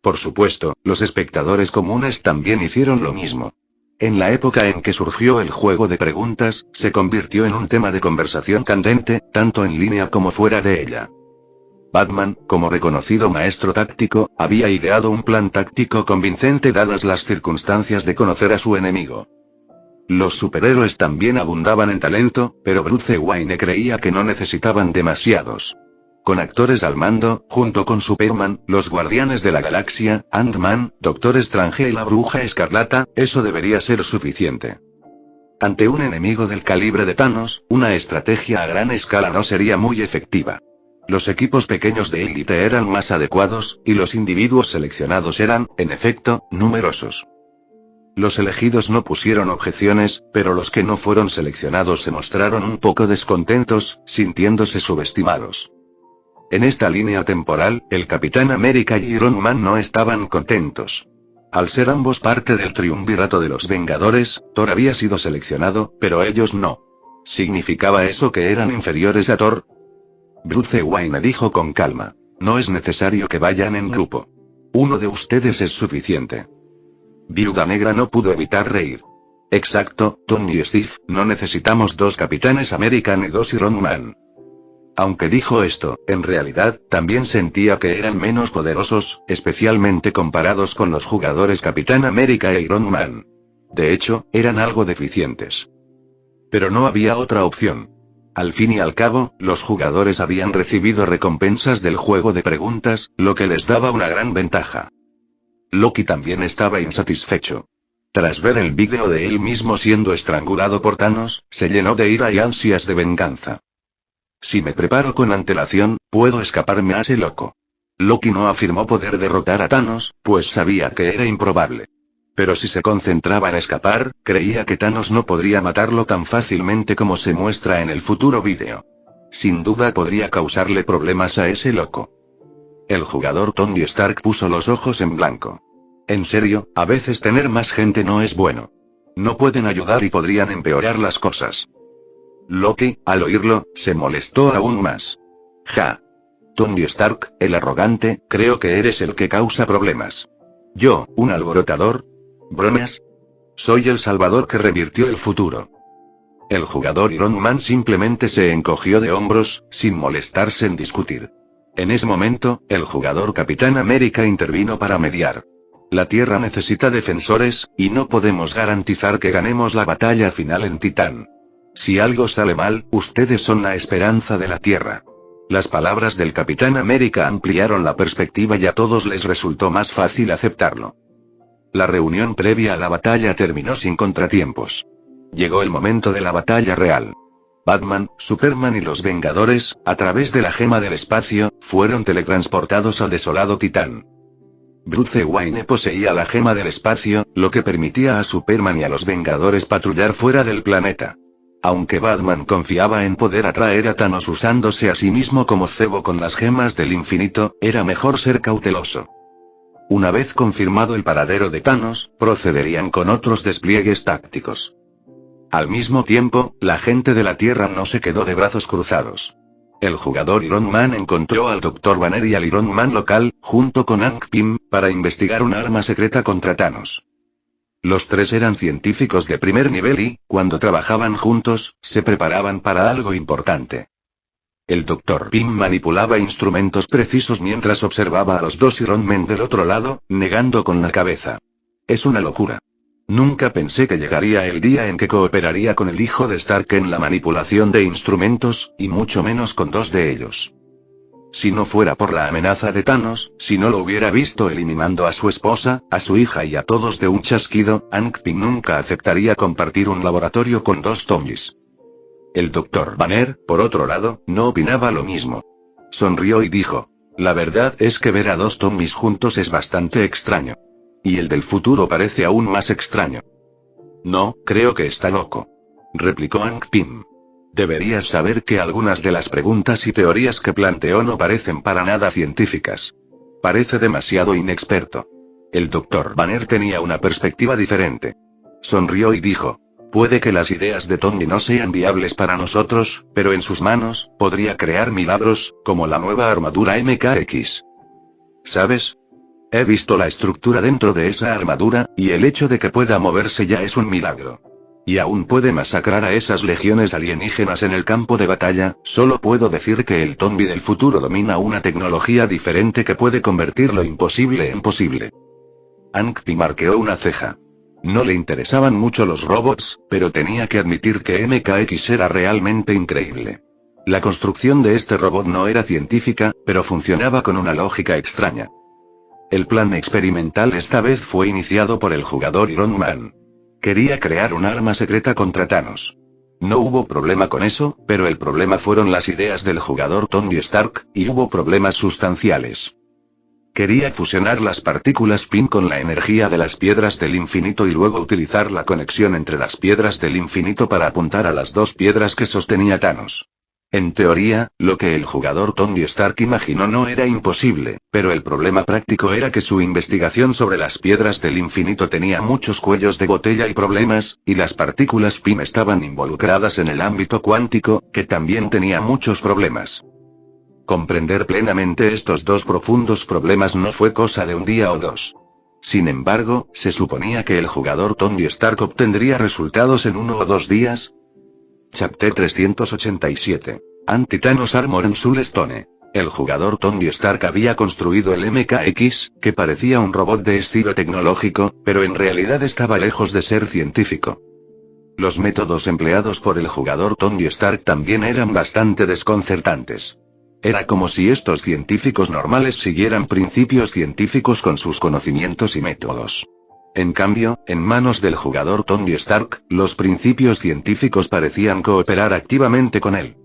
Por supuesto, los espectadores comunes también hicieron lo mismo. En la época en que surgió el juego de preguntas, se convirtió en un tema de conversación candente, tanto en línea como fuera de ella. Batman, como reconocido maestro táctico, había ideado un plan táctico convincente dadas las circunstancias de conocer a su enemigo. Los superhéroes también abundaban en talento, pero Bruce Wayne creía que no necesitaban demasiados. Con actores al mando, junto con Superman, los Guardianes de la Galaxia, Ant-Man, Doctor Strange y la Bruja Escarlata, eso debería ser suficiente. Ante un enemigo del calibre de Thanos, una estrategia a gran escala no sería muy efectiva. Los equipos pequeños de élite eran más adecuados, y los individuos seleccionados eran, en efecto, numerosos. Los elegidos no pusieron objeciones, pero los que no fueron seleccionados se mostraron un poco descontentos, sintiéndose subestimados. En esta línea temporal, el Capitán América y Iron Man no estaban contentos. Al ser ambos parte del triunvirato de los Vengadores, Thor había sido seleccionado, pero ellos no. ¿Significaba eso que eran inferiores a Thor? Bruce Wayne dijo con calma: no es necesario que vayan en grupo. Uno de ustedes es suficiente. Viuda Negra no pudo evitar reír. Exacto, Tony y Steve, no necesitamos 2 Capitanes América ni 2 Iron Man. Aunque dijo esto, en realidad, también sentía que eran menos poderosos, especialmente comparados con los jugadores Capitán América e Iron Man. De hecho, eran algo deficientes. Pero no había otra opción. Al fin y al cabo, los jugadores habían recibido recompensas del juego de preguntas, lo que les daba una gran ventaja. Loki también estaba insatisfecho. Tras ver el vídeo de él mismo siendo estrangulado por Thanos, se llenó de ira y ansias de venganza. Si me preparo con antelación, puedo escaparme a ese loco. Loki no afirmó poder derrotar a Thanos, pues sabía que era improbable. Pero si se concentraba en escapar, creía que Thanos no podría matarlo tan fácilmente como se muestra en el futuro vídeo. Sin duda podría causarle problemas a ese loco. El jugador Tony Stark puso los ojos en blanco. En serio, a veces tener más gente no es bueno. No pueden ayudar y podrían empeorar las cosas. Loki, al oírlo, se molestó aún más. Ja. Tony Stark, el arrogante, creo que eres el que causa problemas. ¿Yo, un alborotador? ¿Bromas? Soy el salvador que revirtió el futuro. El jugador Iron Man simplemente se encogió de hombros, sin molestarse en discutir. En ese momento, el jugador Capitán América intervino para mediar. La Tierra necesita defensores, y no podemos garantizar que ganemos la batalla final en Titán. Si algo sale mal, ustedes son la esperanza de la Tierra. Las palabras del Capitán América ampliaron la perspectiva y a todos les resultó más fácil aceptarlo. La reunión previa a la batalla terminó sin contratiempos. Llegó el momento de la batalla real. Batman, Superman y los Vengadores, a través de la gema del espacio, fueron teletransportados al desolado Titán. Bruce Wayne poseía la gema del espacio, lo que permitía a Superman y a los Vengadores patrullar fuera del planeta. Aunque Batman confiaba en poder atraer a Thanos usándose a sí mismo como cebo con las gemas del infinito, era mejor ser cauteloso. Una vez confirmado el paradero de Thanos, procederían con otros despliegues tácticos. Al mismo tiempo, la gente de la Tierra no se quedó de brazos cruzados. El jugador Iron Man encontró al Dr. Banner y al Iron Man local, junto con Hank Pym, para investigar un arma secreta contra Thanos. Los tres eran científicos de primer nivel y, cuando trabajaban juntos, se preparaban para algo importante. El Dr. Pym manipulaba instrumentos precisos mientras observaba a los dos Iron Man del otro lado, negando con la cabeza. Es una locura. Nunca pensé que llegaría el día en que cooperaría con el hijo de Stark en la manipulación de instrumentos, y mucho menos con dos de ellos. Si no fuera por la amenaza de Thanos, si no lo hubiera visto eliminando a su esposa, a su hija y a todos de un chasquido, Hank Pym nunca aceptaría compartir un laboratorio con dos Tommies. El Dr. Banner, por otro lado, no opinaba lo mismo. Sonrió y dijo: la verdad es que ver a dos Tommies juntos es bastante extraño. Y el del futuro parece aún más extraño. No, creo que está loco, replicó Hank Pym. Deberías saber que algunas de las preguntas y teorías que planteó no parecen para nada científicas. Parece demasiado inexperto. El Dr. Banner tenía una perspectiva diferente. Sonrió y dijo: puede que las ideas de Tony no sean viables para nosotros, pero en sus manos, podría crear milagros, como la nueva armadura MKX. ¿Sabes? He visto la estructura dentro de esa armadura, y el hecho de que pueda moverse ya es un milagro. Y aún puede masacrar a esas legiones alienígenas en el campo de batalla. Solo puedo decir que el Tommy del futuro domina una tecnología diferente que puede convertir lo imposible en posible. Hank Pym arqueó una ceja. No le interesaban mucho los robots, pero tenía que admitir que MKX era realmente increíble. La construcción de este robot no era científica, pero funcionaba con una lógica extraña. El plan experimental esta vez fue iniciado por el jugador Iron Man. Quería crear un arma secreta contra Thanos. No hubo problema con eso, pero el problema fueron las ideas del jugador Tony Stark, y hubo problemas sustanciales. Quería fusionar las partículas Pym con la energía de las piedras del infinito y luego utilizar la conexión entre las piedras del infinito para apuntar a las dos piedras que sostenía Thanos. En teoría, lo que el jugador Tony Stark imaginó no era imposible, pero el problema práctico era que su investigación sobre las piedras del infinito tenía muchos cuellos de botella y problemas, y las partículas Pym estaban involucradas en el ámbito cuántico, que también tenía muchos problemas. Comprender plenamente estos dos profundos problemas no fue cosa de un día o dos. Sin embargo, se suponía que el jugador Tony Stark obtendría resultados en 1 o 2 días. Chapter 387. Anti-Thanos Armor en Soulstone. El jugador Tony Stark había construido el MKX, que parecía un robot de estilo tecnológico, pero en realidad estaba lejos de ser científico. Los métodos empleados por el jugador Tony Stark también eran bastante desconcertantes. Era como si estos científicos normales siguieran principios científicos con sus conocimientos y métodos. En cambio, en manos del jugador Tony Stark, los principios científicos parecían cooperar activamente con él.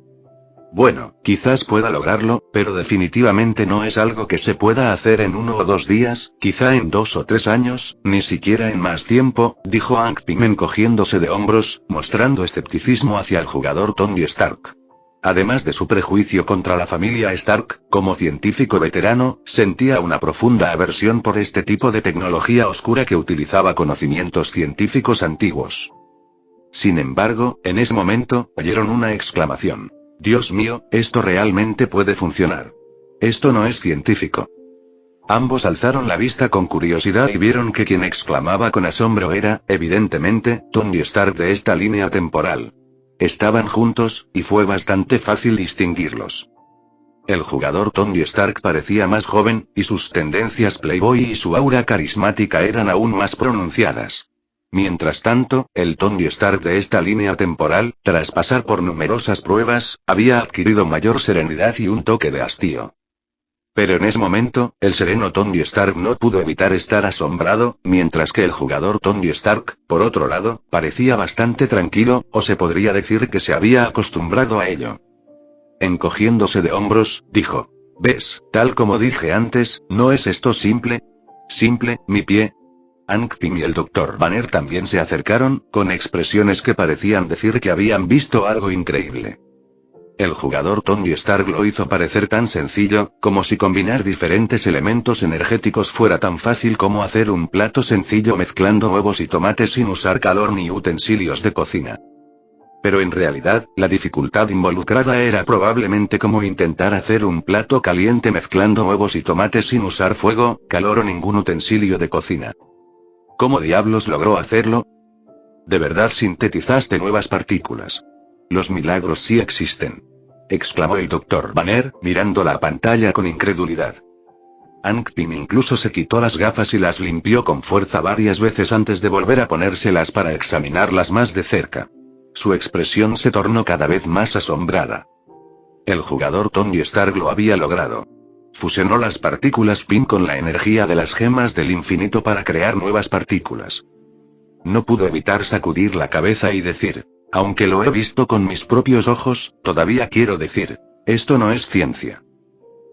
Bueno, quizás pueda lograrlo, pero definitivamente no es algo que se pueda hacer en 1 o 2 días, quizá en 2 o 3 años, ni siquiera en más tiempo, dijo Hank Pym encogiéndose de hombros, mostrando escepticismo hacia el jugador Tony Stark. Además de su prejuicio contra la familia Stark, como científico veterano, sentía una profunda aversión por este tipo de tecnología oscura que utilizaba conocimientos científicos antiguos. Sin embargo, en ese momento, oyeron una exclamación. Dios mío, esto realmente puede funcionar. Esto no es científico. Ambos alzaron la vista con curiosidad y vieron que quien exclamaba con asombro era, evidentemente, Tony Stark de esta línea temporal. Estaban juntos, y fue bastante fácil distinguirlos. El jugador Tony Stark parecía más joven, y sus tendencias playboy y su aura carismática eran aún más pronunciadas. Mientras tanto, el Tony Stark de esta línea temporal, tras pasar por numerosas pruebas, había adquirido mayor serenidad y un toque de hastío. Pero en ese momento, el sereno Tony Stark no pudo evitar estar asombrado, mientras que el jugador Tony Stark, por otro lado, parecía bastante tranquilo, o se podría decir que se había acostumbrado a ello. Encogiéndose de hombros, dijo: «¿Ves? Tal como dije antes, ¿no es esto simple? Simple, mi pie». Hank Pym y el Dr. Banner también se acercaron, con expresiones que parecían decir que habían visto algo increíble. El jugador Tony Stark lo hizo parecer tan sencillo, como si combinar diferentes elementos energéticos fuera tan fácil como hacer un plato sencillo mezclando huevos y tomates sin usar calor ni utensilios de cocina. Pero en realidad, la dificultad involucrada era probablemente como intentar hacer un plato caliente mezclando huevos y tomates sin usar fuego, calor o ningún utensilio de cocina. ¿Cómo diablos logró hacerlo? ¿De verdad sintetizaste nuevas partículas? Los milagros sí existen, exclamó el Dr. Banner, mirando la pantalla con incredulidad. Hank Pym incluso se quitó las gafas y las limpió con fuerza varias veces antes de volver a ponérselas para examinarlas más de cerca. Su expresión se tornó cada vez más asombrada. El jugador Tony Stark lo había logrado. Fusionó las partículas Pym con la energía de las gemas del infinito para crear nuevas partículas. No pudo evitar sacudir la cabeza y decir: «Aunque lo he visto con mis propios ojos, todavía quiero decir, esto no es ciencia».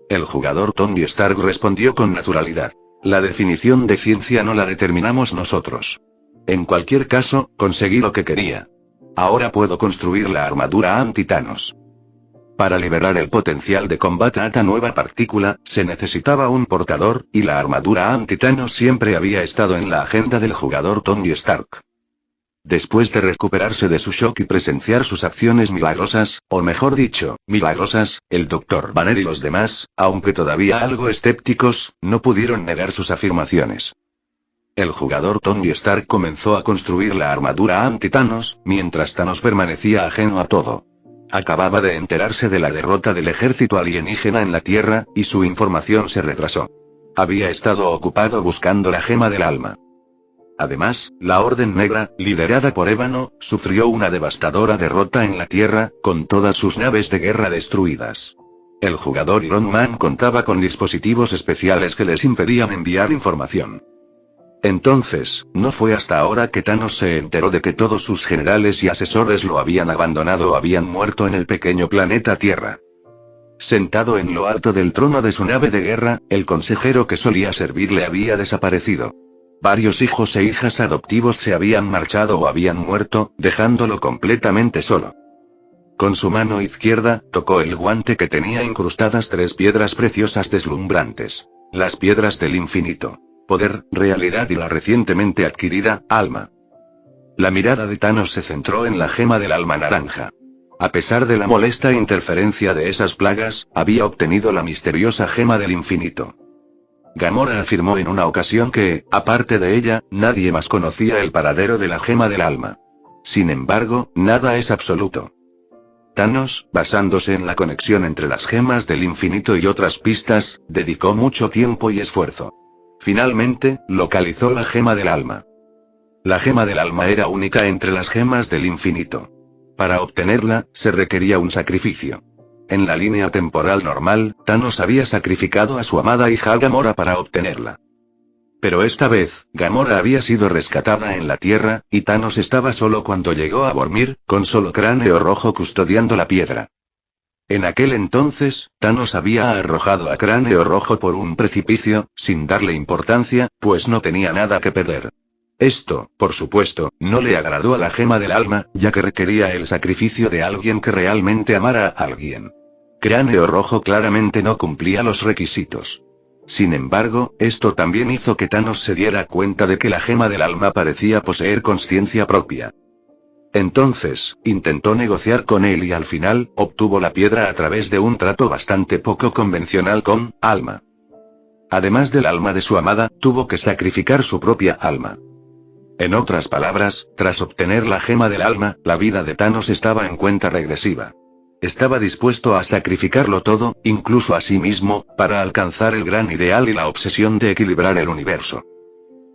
El jugador Tony Stark respondió con naturalidad: «La definición de ciencia no la determinamos nosotros. En cualquier caso, conseguí lo que quería. Ahora puedo construir la armadura anti-Thanos». Para liberar el potencial de combate a esta nueva partícula, se necesitaba un portador, y la armadura anti-Thanos siempre había estado en la agenda del jugador Tony Stark. Después de recuperarse de su shock y presenciar sus acciones milagrosas, o mejor dicho, milagrosas, el Dr. Banner y los demás, aunque todavía algo escépticos, no pudieron negar sus afirmaciones. El jugador Tony Stark comenzó a construir la armadura anti-Thanos, mientras Thanos permanecía ajeno a todo. Acababa de enterarse de la derrota del ejército alienígena en la Tierra, y su información se retrasó. Había estado ocupado buscando la gema del alma. Además, la Orden Negra, liderada por Ébano, sufrió una devastadora derrota en la Tierra, con todas sus naves de guerra destruidas. El jugador Iron Man contaba con dispositivos especiales que les impedían enviar información. Entonces, no fue hasta ahora que Thanos se enteró de que todos sus generales y asesores lo habían abandonado o habían muerto en el pequeño planeta Tierra. Sentado en lo alto del trono de su nave de guerra, el consejero que solía servirle había desaparecido. Varios hijos e hijas adoptivos se habían marchado o habían muerto, dejándolo completamente solo. Con su mano izquierda, tocó el guante que tenía incrustadas 3 piedras preciosas deslumbrantes. Las piedras del infinito. Poder, realidad y la recientemente adquirida, alma. La mirada de Thanos se centró en la gema del alma naranja. A pesar de la molesta interferencia de esas plagas, había obtenido la misteriosa gema del infinito. Gamora afirmó en una ocasión que, aparte de ella, nadie más conocía el paradero de la gema del alma. Sin embargo, nada es absoluto. Thanos, basándose en la conexión entre las gemas del infinito y otras pistas, dedicó mucho tiempo y esfuerzo. Finalmente, localizó la gema del alma. La gema del alma era única entre las gemas del infinito. Para obtenerla, se requería un sacrificio. En la línea temporal normal, Thanos había sacrificado a su amada hija Gamora para obtenerla. Pero esta vez, Gamora había sido rescatada en la Tierra, y Thanos estaba solo cuando llegó a Vormir, con solo Cráneo Rojo custodiando la piedra. En aquel entonces, Thanos había arrojado a Cráneo Rojo por un precipicio, sin darle importancia, pues no tenía nada que perder. Esto, por supuesto, no le agradó a la gema del alma, ya que requería el sacrificio de alguien que realmente amara a alguien. Cráneo Rojo claramente no cumplía los requisitos. Sin embargo, esto también hizo que Thanos se diera cuenta de que la gema del alma parecía poseer conciencia propia. Entonces, intentó negociar con él y al final, obtuvo la piedra a través de un trato bastante poco convencional con alma. Además del alma de su amada, tuvo que sacrificar su propia alma. En otras palabras, tras obtener la gema del alma, la vida de Thanos estaba en cuenta regresiva. Estaba dispuesto a sacrificarlo todo, incluso a sí mismo, para alcanzar el gran ideal y la obsesión de equilibrar el universo.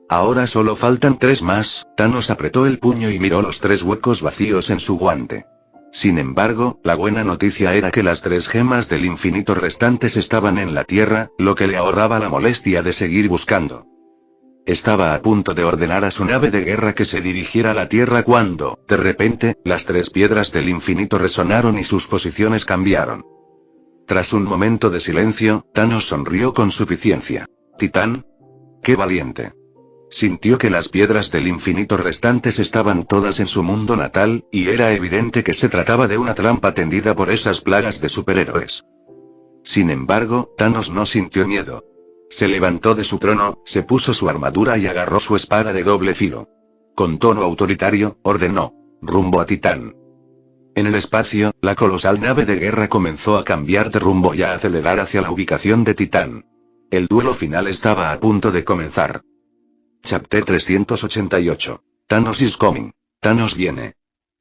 Ahora solo faltan 3 más. Thanos apretó el puño y miró los 3 huecos vacíos en su guante. Sin embargo, la buena noticia era que las 3 gemas del infinito restantes estaban en la Tierra, lo que le ahorraba la molestia de seguir buscando. Estaba a punto de ordenar a su nave de guerra que se dirigiera a la Tierra cuando, de repente, las 3 piedras del infinito resonaron y sus posiciones cambiaron. Tras un momento de silencio, Thanos sonrió con suficiencia. ¿Titán? ¡Qué valiente! Sintió que las piedras del infinito restantes estaban todas en su mundo natal, y era evidente que se trataba de una trampa tendida por esas plagas de superhéroes. Sin embargo, Thanos no sintió miedo. Se levantó de su trono, se puso su armadura y agarró su espada de doble filo. Con tono autoritario, ordenó: rumbo a Titán. En el espacio, la colosal nave de guerra comenzó a cambiar de rumbo y a acelerar hacia la ubicación de Titán. El duelo final estaba a punto de comenzar. Chapter 388. Thanos is coming. Thanos viene.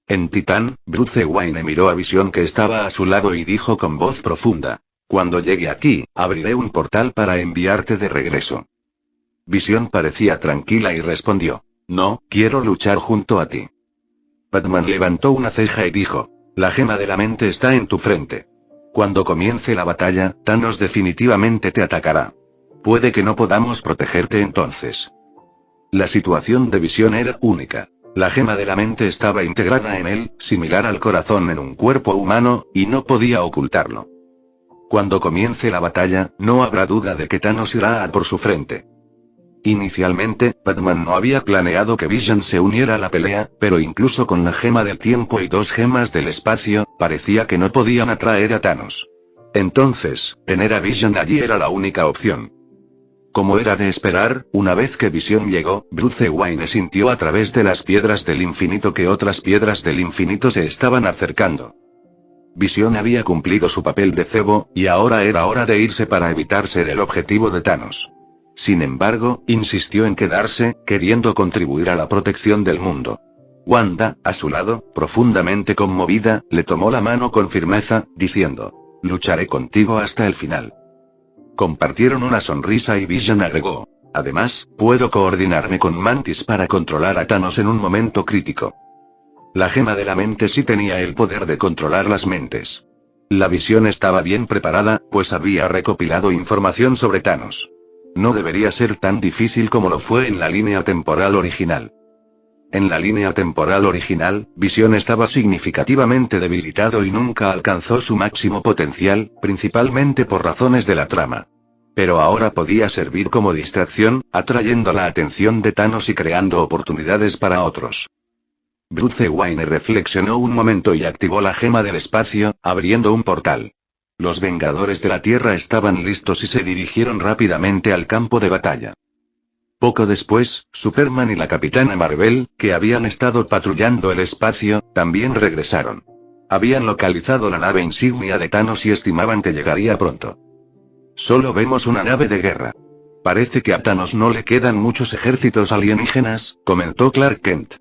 En Titán, Bruce Wayne miró a Visión que estaba a su lado y dijo con voz profunda: cuando llegue aquí, abriré un portal para enviarte de regreso. Visión parecía tranquila y respondió: no, quiero luchar junto a ti. Batman levantó una ceja y dijo: la gema de la mente está en tu frente. Cuando comience la batalla, Thanos definitivamente te atacará. Puede que no podamos protegerte entonces. La situación de Visión era única. La gema de la mente estaba integrada en él, similar al corazón en un cuerpo humano, y no podía ocultarlo. Cuando comience la batalla, no habrá duda de que Thanos irá a por su frente. Inicialmente, Batman no había planeado que Vision se uniera a la pelea, pero incluso con la gema del tiempo y 2 gemas del espacio, parecía que no podían atraer a Thanos. Entonces, tener a Vision allí era la única opción. Como era de esperar, una vez que Visión llegó, Bruce Wayne sintió a través de las piedras del infinito que otras piedras del infinito se estaban acercando. Visión había cumplido su papel de cebo, y ahora era hora de irse para evitar ser el objetivo de Thanos. Sin embargo, insistió en quedarse, queriendo contribuir a la protección del mundo. Wanda, a su lado, profundamente conmovida, le tomó la mano con firmeza, diciendo: lucharé contigo hasta el final. Compartieron una sonrisa y Vision agregó: además, puedo coordinarme con Mantis para controlar a Thanos en un momento crítico. La gema de la mente sí tenía el poder de controlar las mentes. La Visión estaba bien preparada, pues había recopilado información sobre Thanos. No debería ser tan difícil como lo fue en la línea temporal original. En la línea temporal original, Visión estaba significativamente debilitado y nunca alcanzó su máximo potencial, principalmente por razones de la trama. Pero ahora podía servir como distracción, atrayendo la atención de Thanos y creando oportunidades para otros. Bruce Wayne reflexionó un momento y activó la gema del espacio, abriendo un portal. Los Vengadores de la Tierra estaban listos y se dirigieron rápidamente al campo de batalla. Poco después, Superman y la Capitana Marvel, que habían estado patrullando el espacio, también regresaron. Habían localizado la nave insignia de Thanos y estimaban que llegaría pronto. Solo vemos una nave de guerra. Parece que a Thanos no le quedan muchos ejércitos alienígenas, comentó Clark Kent.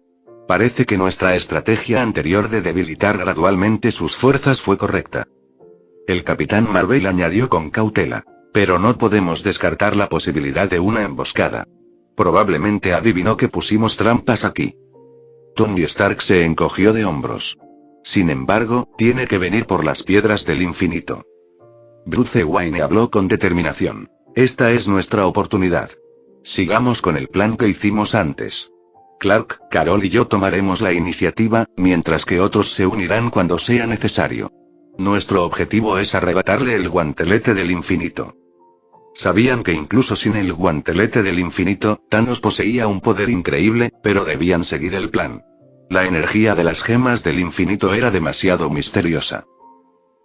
Parece que nuestra estrategia anterior de debilitar gradualmente sus fuerzas fue correcta. El Capitán Marvel añadió con cautela: pero no podemos descartar la posibilidad de una emboscada. Probablemente adivinó que pusimos trampas aquí. Tony Stark se encogió de hombros. Sin embargo, tiene que venir por las piedras del infinito. Bruce Wayne habló con determinación. Esta es nuestra oportunidad. Sigamos con el plan que hicimos antes. Clark, Carol y yo tomaremos la iniciativa, mientras que otros se unirán cuando sea necesario. Nuestro objetivo es arrebatarle el guantelete del infinito. Sabían que incluso sin el guantelete del infinito, Thanos poseía un poder increíble, pero debían seguir el plan. La energía de las gemas del infinito era demasiado misteriosa.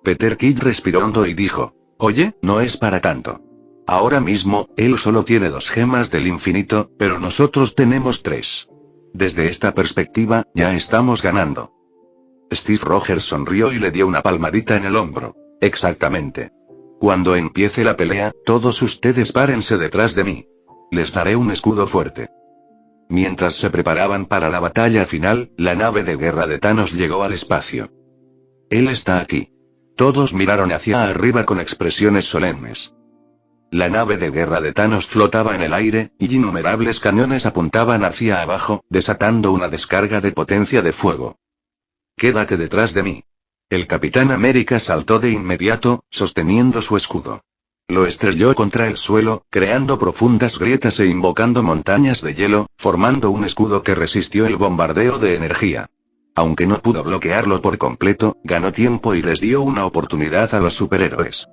Peter Quill respiró hondo y dijo: oye, no es para tanto. Ahora mismo, él solo tiene 2 gemas del infinito, pero nosotros tenemos 3. Desde esta perspectiva, ya estamos ganando. Steve Rogers sonrió y le dio una palmadita en el hombro. Exactamente. Cuando empiece la pelea, todos ustedes párense detrás de mí. Les daré un escudo fuerte. Mientras se preparaban para la batalla final, la nave de guerra de Thanos llegó al espacio. Él está aquí. Todos miraron hacia arriba con expresiones solemnes. La nave de guerra de Thanos flotaba en el aire, y innumerables cañones apuntaban hacia abajo, desatando una descarga de potencia de fuego. «Quédate detrás de mí». El Capitán América saltó de inmediato, sosteniendo su escudo. Lo estrelló contra el suelo, creando profundas grietas e invocando montañas de hielo, formando un escudo que resistió el bombardeo de energía. Aunque no pudo bloquearlo por completo, ganó tiempo y les dio una oportunidad a los superhéroes.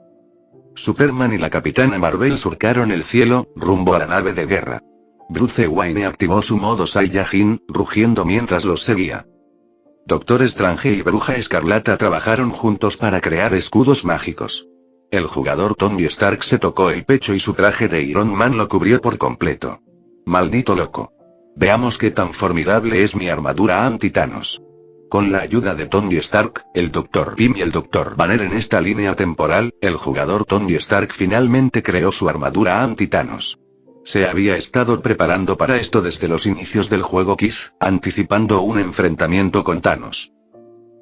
Superman y la Capitana Marvel surcaron el cielo, rumbo a la nave de guerra. Bruce Wayne activó su modo Saiyajin, rugiendo mientras los seguía. Doctor Strange y Bruja Escarlata trabajaron juntos para crear escudos mágicos. El jugador Tony Stark se tocó el pecho y su traje de Iron Man lo cubrió por completo. Maldito loco. Veamos qué tan formidable es mi armadura anti-Thanos. Con la ayuda de Tony Stark, el Dr. Pym y el Dr. Banner en esta línea temporal, el jugador Tony Stark finalmente creó su armadura anti-Thanos. Se había estado preparando para esto desde los inicios del juego Keith, anticipando un enfrentamiento con Thanos.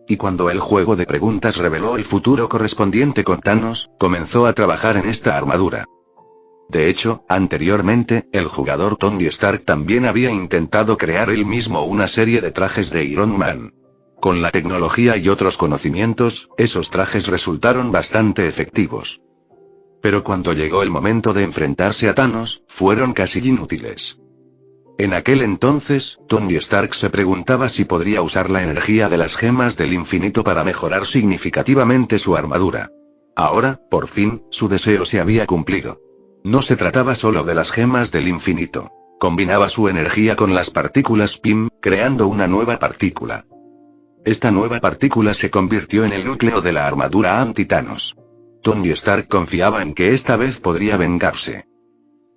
Y cuando el juego de preguntas reveló el futuro correspondiente con Thanos, comenzó a trabajar en esta armadura. De hecho, anteriormente, el jugador Tony Stark también había intentado crear él mismo una serie de trajes de Iron Man. Con la tecnología y otros conocimientos, esos trajes resultaron bastante efectivos. Pero cuando llegó el momento de enfrentarse a Thanos, fueron casi inútiles. En aquel entonces, Tony Stark se preguntaba si podría usar la energía de las gemas del infinito para mejorar significativamente su armadura. Ahora, por fin, su deseo se había cumplido. No se trataba solo de las gemas del infinito. Combinaba su energía con las partículas Pym, creando una nueva partícula. Esta nueva partícula se convirtió en el núcleo de la armadura anti-Thanos. Tony Stark confiaba en que esta vez podría vengarse.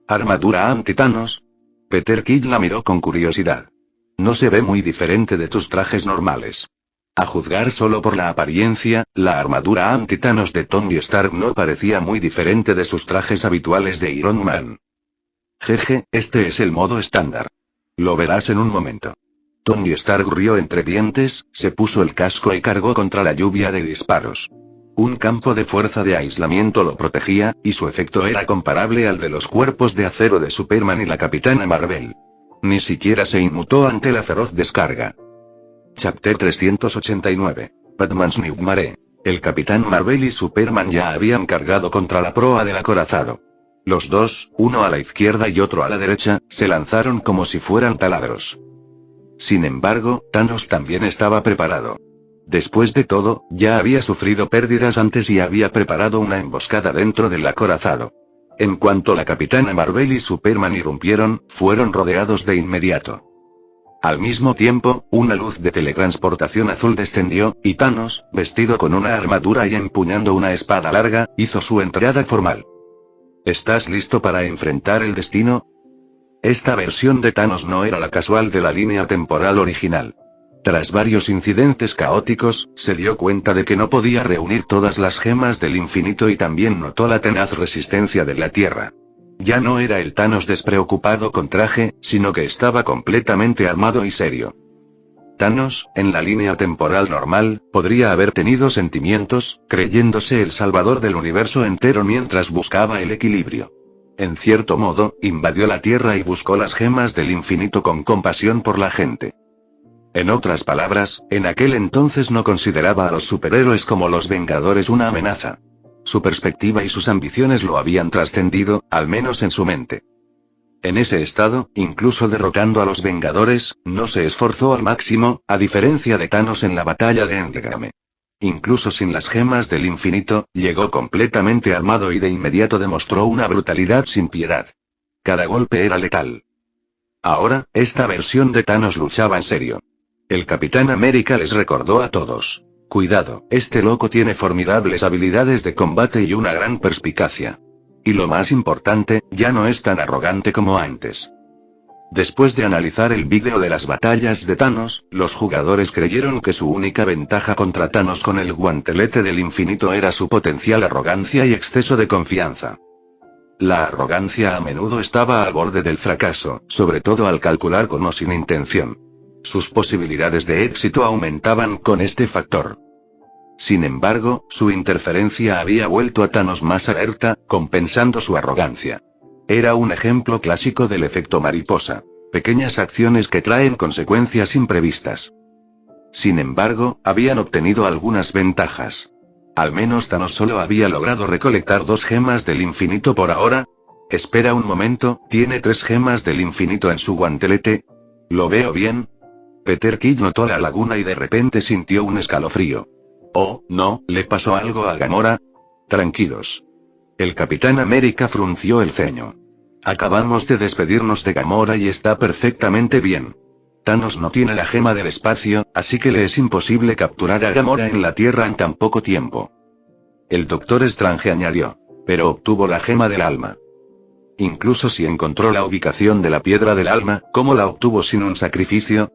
¿Armadura anti-Thanos? Peter Quill la miró con curiosidad. No se ve muy diferente de tus trajes normales. A juzgar solo por la apariencia, la armadura anti-Thanos de Tony Stark no parecía muy diferente de sus trajes habituales de Iron Man. Jeje, este es el modo estándar. Lo verás en un momento. Tony Stark rió entre dientes, se puso el casco y cargó contra la lluvia de disparos. Un campo de fuerza de aislamiento lo protegía, y su efecto era comparable al de los cuerpos de acero de Superman y la Capitana Marvel. Ni siquiera se inmutó ante la feroz descarga. Chapter 389. Batman's Nightmare. El Capitán Marvel y Superman ya habían cargado contra la proa del acorazado. Los dos, uno a la izquierda y otro a la derecha, se lanzaron como si fueran taladros. Sin embargo, Thanos también estaba preparado. Después de todo, ya había sufrido pérdidas antes y había preparado una emboscada dentro del acorazado. En cuanto la Capitana Marvel y Superman irrumpieron, fueron rodeados de inmediato. Al mismo tiempo, una luz de teletransportación azul descendió, y Thanos, vestido con una armadura y empuñando una espada larga, hizo su entrada formal. ¿Estás listo para enfrentar el destino? Esta versión de Thanos no era la casual de la línea temporal original. Tras varios incidentes caóticos, se dio cuenta de que no podía reunir todas las gemas del infinito y también notó la tenaz resistencia de la Tierra. Ya no era el Thanos despreocupado con traje, sino que estaba completamente armado y serio. Thanos, en la línea temporal normal, podría haber tenido sentimientos, creyéndose el salvador del universo entero mientras buscaba el equilibrio. En cierto modo, invadió la Tierra y buscó las gemas del infinito con compasión por la gente. En otras palabras, en aquel entonces no consideraba a los superhéroes como los Vengadores una amenaza. Su perspectiva y sus ambiciones lo habían trascendido, al menos en su mente. En ese estado, incluso derrotando a los Vengadores, no se esforzó al máximo, a diferencia de Thanos en la batalla de Endgame. Incluso sin las gemas del infinito, llegó completamente armado y de inmediato demostró una brutalidad sin piedad. Cada golpe era letal. Ahora, esta versión de Thanos luchaba en serio. El Capitán América les recordó a todos: cuidado, este loco tiene formidables habilidades de combate y una gran perspicacia. Y lo más importante, ya no es tan arrogante como antes. Después de analizar el vídeo de las batallas de Thanos, los jugadores creyeron que su única ventaja contra Thanos con el guantelete del infinito era su potencial arrogancia y exceso de confianza. La arrogancia a menudo estaba al borde del fracaso, sobre todo al calcular con o sin intención. Sus posibilidades de éxito aumentaban con este factor. Sin embargo, su interferencia había vuelto a Thanos más alerta, compensando su arrogancia. Era un ejemplo clásico del efecto mariposa. Pequeñas acciones que traen consecuencias imprevistas. Sin embargo, habían obtenido algunas ventajas. Al menos Thanos solo había logrado recolectar 2 gemas del infinito por ahora. Espera un momento, ¿tiene 3 gemas del infinito en su guantelete? ¿Lo veo bien? Peter Quill notó la laguna y de repente sintió un escalofrío. Oh, no, ¿le pasó algo a Gamora? Tranquilos. El Capitán América frunció el ceño. Acabamos de despedirnos de Gamora y está perfectamente bien. Thanos no tiene la gema del espacio, así que le es imposible capturar a Gamora en la Tierra en tan poco tiempo. El Doctor Strange añadió. Pero obtuvo la gema del alma. Incluso si encontró la ubicación de la piedra del alma, ¿cómo la obtuvo sin un sacrificio?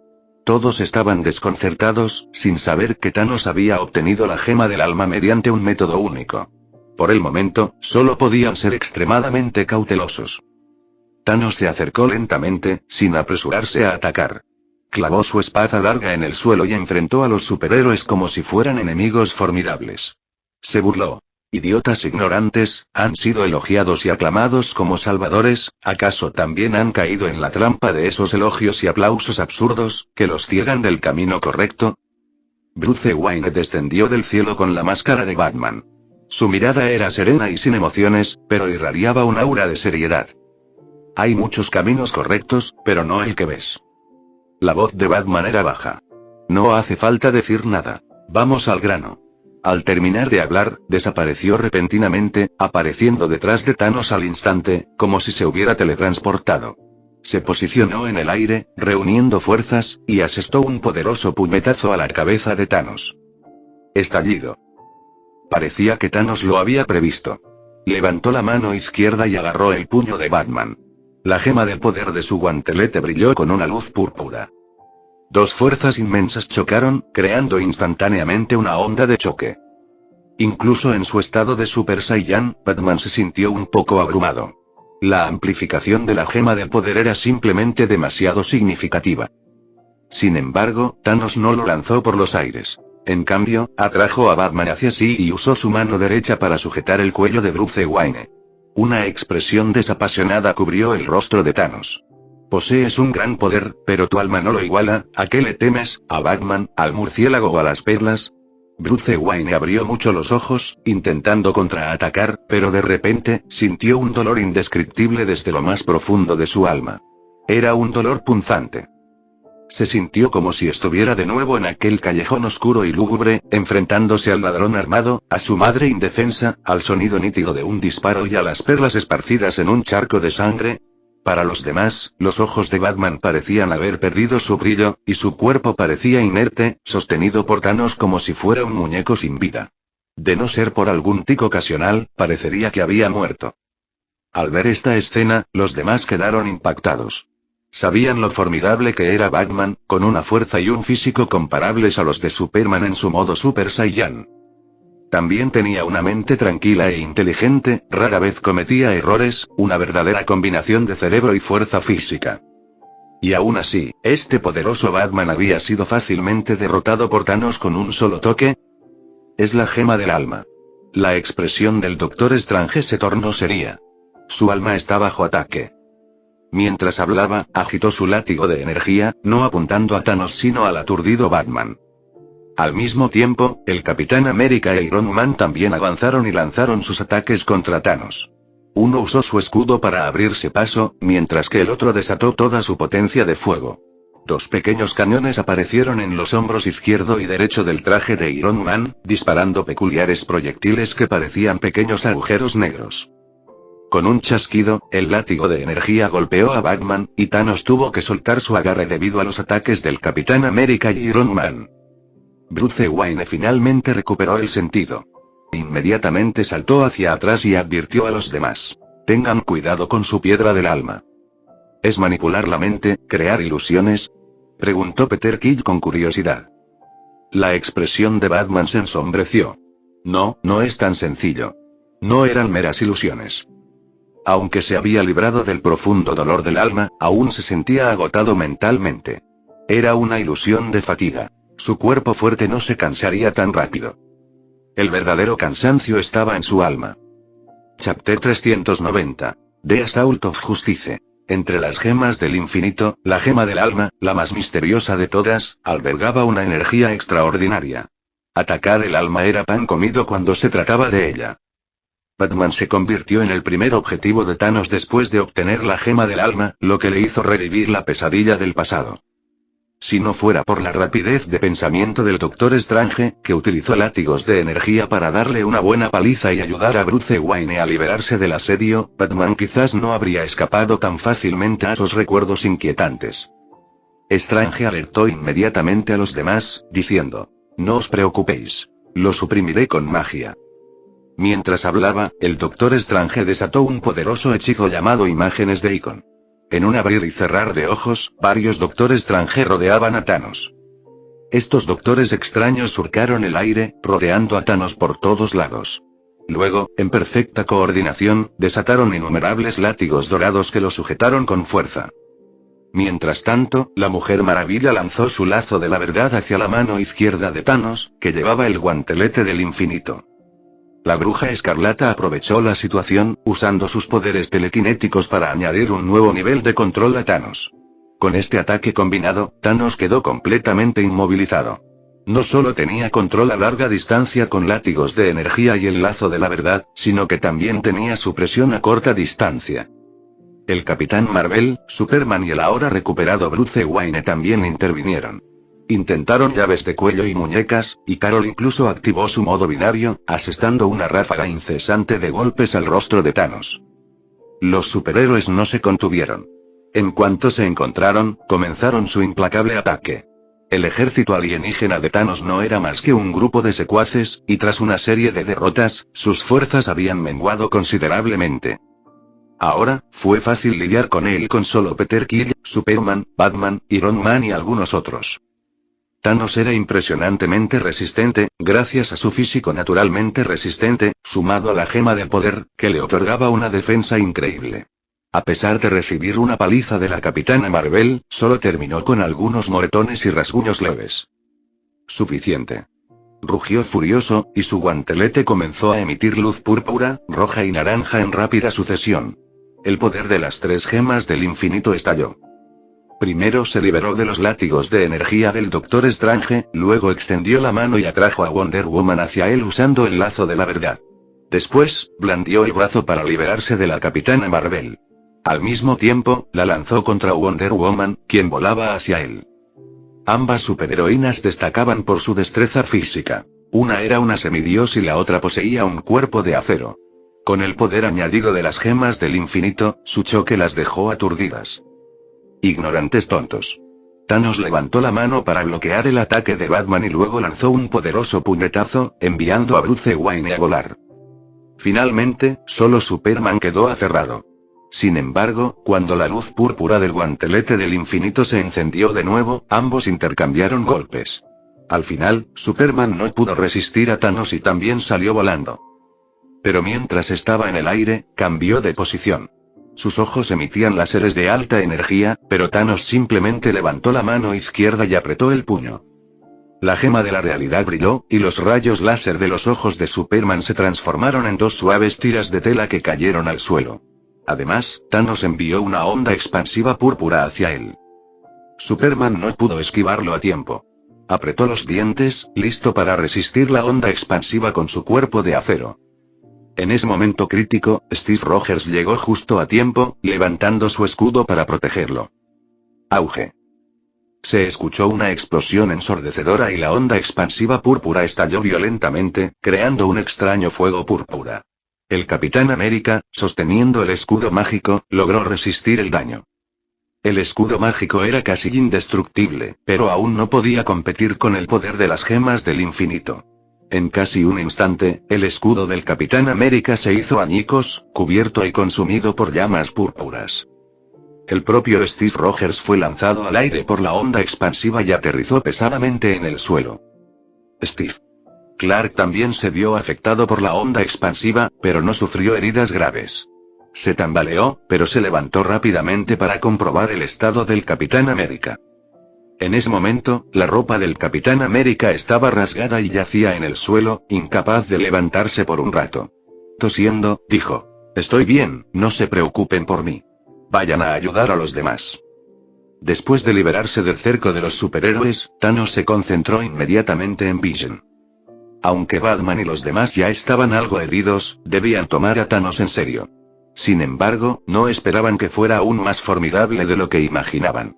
Todos estaban desconcertados, sin saber que Thanos había obtenido la gema del alma mediante un método único. Por el momento, solo podían ser extremadamente cautelosos. Thanos se acercó lentamente, sin apresurarse a atacar. Clavó su espada larga en el suelo y enfrentó a los superhéroes como si fueran enemigos formidables. Se burló. Idiotas ignorantes, han sido elogiados y aclamados como salvadores, ¿acaso también han caído en la trampa de esos elogios y aplausos absurdos, que los ciegan del camino correcto? Bruce Wayne descendió del cielo con la máscara de Batman. Su mirada era serena y sin emociones, pero irradiaba un aura de seriedad. Hay muchos caminos correctos, pero no el que ves. La voz de Batman era baja. No hace falta decir nada. Vamos al grano. Al terminar de hablar, desapareció repentinamente, apareciendo detrás de Thanos al instante, como si se hubiera teletransportado. Se posicionó en el aire, reuniendo fuerzas, y asestó un poderoso puñetazo a la cabeza de Thanos. Estallido. Parecía que Thanos lo había previsto. Levantó la mano izquierda y agarró el puño de Batman. La gema del poder de su guantelete brilló con una luz púrpura. 2 fuerzas inmensas chocaron, creando instantáneamente una onda de choque. Incluso en su estado de Super Saiyan, Batman se sintió un poco abrumado. La amplificación de la gema del poder era simplemente demasiado significativa. Sin embargo, Thanos no lo lanzó por los aires. En cambio, atrajo a Batman hacia sí y usó su mano derecha para sujetar el cuello de Bruce Wayne. Una expresión desapasionada cubrió el rostro de Thanos. Posees un gran poder, pero tu alma no lo iguala, ¿a qué le temes? ¿A Batman, al murciélago o a las perlas? Bruce Wayne abrió mucho los ojos, intentando contraatacar, pero de repente, sintió un dolor indescriptible desde lo más profundo de su alma. Era un dolor punzante. Se sintió como si estuviera de nuevo en aquel callejón oscuro y lúgubre, enfrentándose al ladrón armado, a su madre indefensa, al sonido nítido de un disparo y a las perlas esparcidas en un charco de sangre. Para los demás, los ojos de Batman parecían haber perdido su brillo, y su cuerpo parecía inerte, sostenido por Thanos como si fuera un muñeco sin vida. De no ser por algún tic ocasional, parecería que había muerto. Al ver esta escena, los demás quedaron impactados. Sabían lo formidable que era Batman, con una fuerza y un físico comparables a los de Superman en su modo Super Saiyan. También tenía una mente tranquila e inteligente, rara vez cometía errores, una verdadera combinación de cerebro y fuerza física. Y aún así, este poderoso Batman había sido fácilmente derrotado por Thanos con un solo toque. Es la gema del alma. La expresión del Doctor Strange se tornó seria. Su alma está bajo ataque. Mientras hablaba, agitó su látigo de energía, no apuntando a Thanos sino al aturdido Batman. Al mismo tiempo, el Capitán América e Iron Man también avanzaron y lanzaron sus ataques contra Thanos. Uno usó su escudo para abrirse paso, mientras que el otro desató toda su potencia de fuego. 2 pequeños cañones aparecieron en los hombros izquierdo y derecho del traje de Iron Man, disparando peculiares proyectiles que parecían pequeños agujeros negros. Con un chasquido, el látigo de energía golpeó a Batman, y Thanos tuvo que soltar su agarre debido a los ataques del Capitán América y Iron Man. Bruce Wayne finalmente recuperó el sentido. Inmediatamente saltó hacia atrás y advirtió a los demás. Tengan cuidado con su piedra del alma. ¿Es manipular la mente, crear ilusiones? Preguntó Peter Quill con curiosidad. La expresión de Batman se ensombreció. No, no es tan sencillo. No eran meras ilusiones. Aunque se había librado del profundo dolor del alma, aún se sentía agotado mentalmente. Era una ilusión de fatiga. Su cuerpo fuerte no se cansaría tan rápido. El verdadero cansancio estaba en su alma. Chapter 390. The Assault of Justice. Entre las gemas del infinito, la gema del alma, la más misteriosa de todas, albergaba una energía extraordinaria. Atacar el alma era pan comido cuando se trataba de ella. Batman se convirtió en el primer objetivo de Thanos después de obtener la gema del alma, lo que le hizo revivir la pesadilla del pasado. Si no fuera por la rapidez de pensamiento del Doctor Strange, que utilizó látigos de energía para darle una buena paliza y ayudar a Bruce Wayne a liberarse del asedio, Batman quizás no habría escapado tan fácilmente a esos recuerdos inquietantes. Strange alertó inmediatamente a los demás, diciendo: «No os preocupéis. Lo suprimiré con magia». Mientras hablaba, el Doctor Strange desató un poderoso hechizo llamado Imágenes de Icon. En un abrir y cerrar de ojos, varios Doctores Strange rodeaban a Thanos. Estos doctores extraños surcaron el aire, rodeando a Thanos por todos lados. Luego, en perfecta coordinación, desataron innumerables látigos dorados que lo sujetaron con fuerza. Mientras tanto, la Mujer Maravilla lanzó su lazo de la verdad hacia la mano izquierda de Thanos, que llevaba el guantelete del infinito. La Bruja Escarlata aprovechó la situación, usando sus poderes telequinéticos para añadir un nuevo nivel de control a Thanos. Con este ataque combinado, Thanos quedó completamente inmovilizado. No solo tenía control a larga distancia con látigos de energía y el lazo de la verdad, sino que también tenía supresión a corta distancia. El Capitán Marvel, Superman y el ahora recuperado Bruce Wayne también intervinieron. Intentaron llaves de cuello y muñecas, y Carol incluso activó su modo binario, asestando una ráfaga incesante de golpes al rostro de Thanos. Los superhéroes no se contuvieron. En cuanto se encontraron, comenzaron su implacable ataque. El ejército alienígena de Thanos no era más que un grupo de secuaces, y tras una serie de derrotas, sus fuerzas habían menguado considerablemente. Ahora, fue fácil lidiar con él con solo Peter Quill, Superman, Batman, Iron Man y algunos otros. Thanos era impresionantemente resistente, gracias a su físico naturalmente resistente, sumado a la gema del poder, que le otorgaba una defensa increíble. A pesar de recibir una paliza de la Capitana Marvel, solo terminó con algunos moretones y rasguños leves. Suficiente. Rugió furioso, y su guantelete comenzó a emitir luz púrpura, roja y naranja en rápida sucesión. El poder de las tres gemas del infinito estalló. Primero se liberó de los látigos de energía del Doctor Strange, luego extendió la mano y atrajo a Wonder Woman hacia él usando el lazo de la verdad. Después, blandió el brazo para liberarse de la Capitana Marvel. Al mismo tiempo, la lanzó contra Wonder Woman, quien volaba hacia él. Ambas superheroínas destacaban por su destreza física. Una era una semidios y la otra poseía un cuerpo de acero. Con el poder añadido de las gemas del infinito, su choque las dejó aturdidas. Ignorantes tontos. Thanos levantó la mano para bloquear el ataque de Batman y luego lanzó un poderoso puñetazo, enviando a Bruce Wayne a volar. Finalmente, solo Superman quedó aferrado. Sin embargo, cuando la luz púrpura del guantelete del infinito se encendió de nuevo, ambos intercambiaron golpes. Al final, Superman no pudo resistir a Thanos y también salió volando. Pero mientras estaba en el aire, cambió de posición. Sus ojos emitían láseres de alta energía, pero Thanos simplemente levantó la mano izquierda y apretó el puño. La gema de la realidad brilló, y los rayos láser de los ojos de Superman se transformaron en dos suaves tiras de tela que cayeron al suelo. Además, Thanos envió una onda expansiva púrpura hacia él. Superman no pudo esquivarlo a tiempo. Apretó los dientes, listo para resistir la onda expansiva con su cuerpo de acero. En ese momento crítico, Steve Rogers llegó justo a tiempo, levantando su escudo para protegerlo. Auge. Se escuchó una explosión ensordecedora y la onda expansiva púrpura estalló violentamente, creando un extraño fuego púrpura. El Capitán América, sosteniendo el escudo mágico, logró resistir el daño. El escudo mágico era casi indestructible, pero aún no podía competir con el poder de las gemas del infinito. En casi un instante, el escudo del Capitán América se hizo añicos, cubierto y consumido por llamas púrpuras. El propio Steve Rogers fue lanzado al aire por la onda expansiva y aterrizó pesadamente en el suelo. Steve Clark también se vio afectado por la onda expansiva, pero no sufrió heridas graves. Se tambaleó, pero se levantó rápidamente para comprobar el estado del Capitán América. En ese momento, la ropa del Capitán América estaba rasgada y yacía en el suelo, incapaz de levantarse por un rato. Tosiendo, dijo: «Estoy bien, no se preocupen por mí. Vayan a ayudar a los demás». Después de liberarse del cerco de los superhéroes, Thanos se concentró inmediatamente en Vision. Aunque Batman y los demás ya estaban algo heridos, debían tomar a Thanos en serio. Sin embargo, no esperaban que fuera aún más formidable de lo que imaginaban.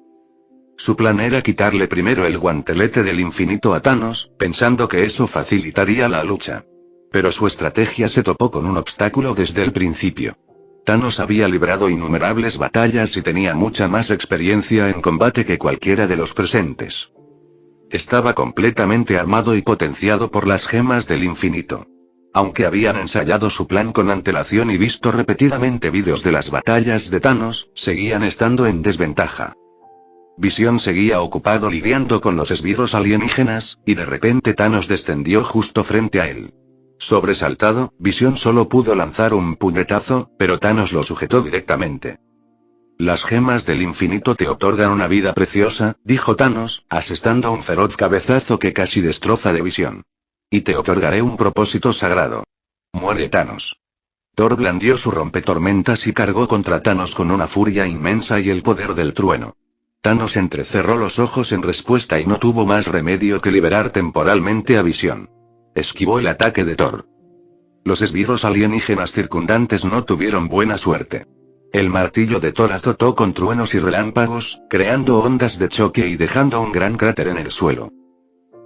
Su plan era quitarle primero el guantelete del infinito a Thanos, pensando que eso facilitaría la lucha. Pero su estrategia se topó con un obstáculo desde el principio. Thanos había librado innumerables batallas y tenía mucha más experiencia en combate que cualquiera de los presentes. Estaba completamente armado y potenciado por las gemas del infinito. Aunque habían ensayado su plan con antelación y visto repetidamente vídeos de las batallas de Thanos, seguían estando en desventaja. Visión seguía ocupado lidiando con los esbirros alienígenas, y de repente Thanos descendió justo frente a él. Sobresaltado, Visión solo pudo lanzar un puñetazo, pero Thanos lo sujetó directamente. «Las gemas del infinito te otorgan una vida preciosa», dijo Thanos, asestando un feroz cabezazo que casi destroza de Visión. «Y te otorgaré un propósito sagrado. Muere Thanos». Thor blandió su rompetormentas y cargó contra Thanos con una furia inmensa y el poder del trueno. Thanos entrecerró los ojos en respuesta y no tuvo más remedio que liberar temporalmente a Visión. Esquivó el ataque de Thor. Los esbirros alienígenas circundantes no tuvieron buena suerte. El martillo de Thor azotó con truenos y relámpagos, creando ondas de choque y dejando un gran cráter en el suelo.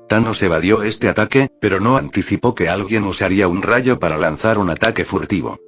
Thanos evadió este ataque, pero no anticipó que alguien usaría un rayo para lanzar un ataque furtivo.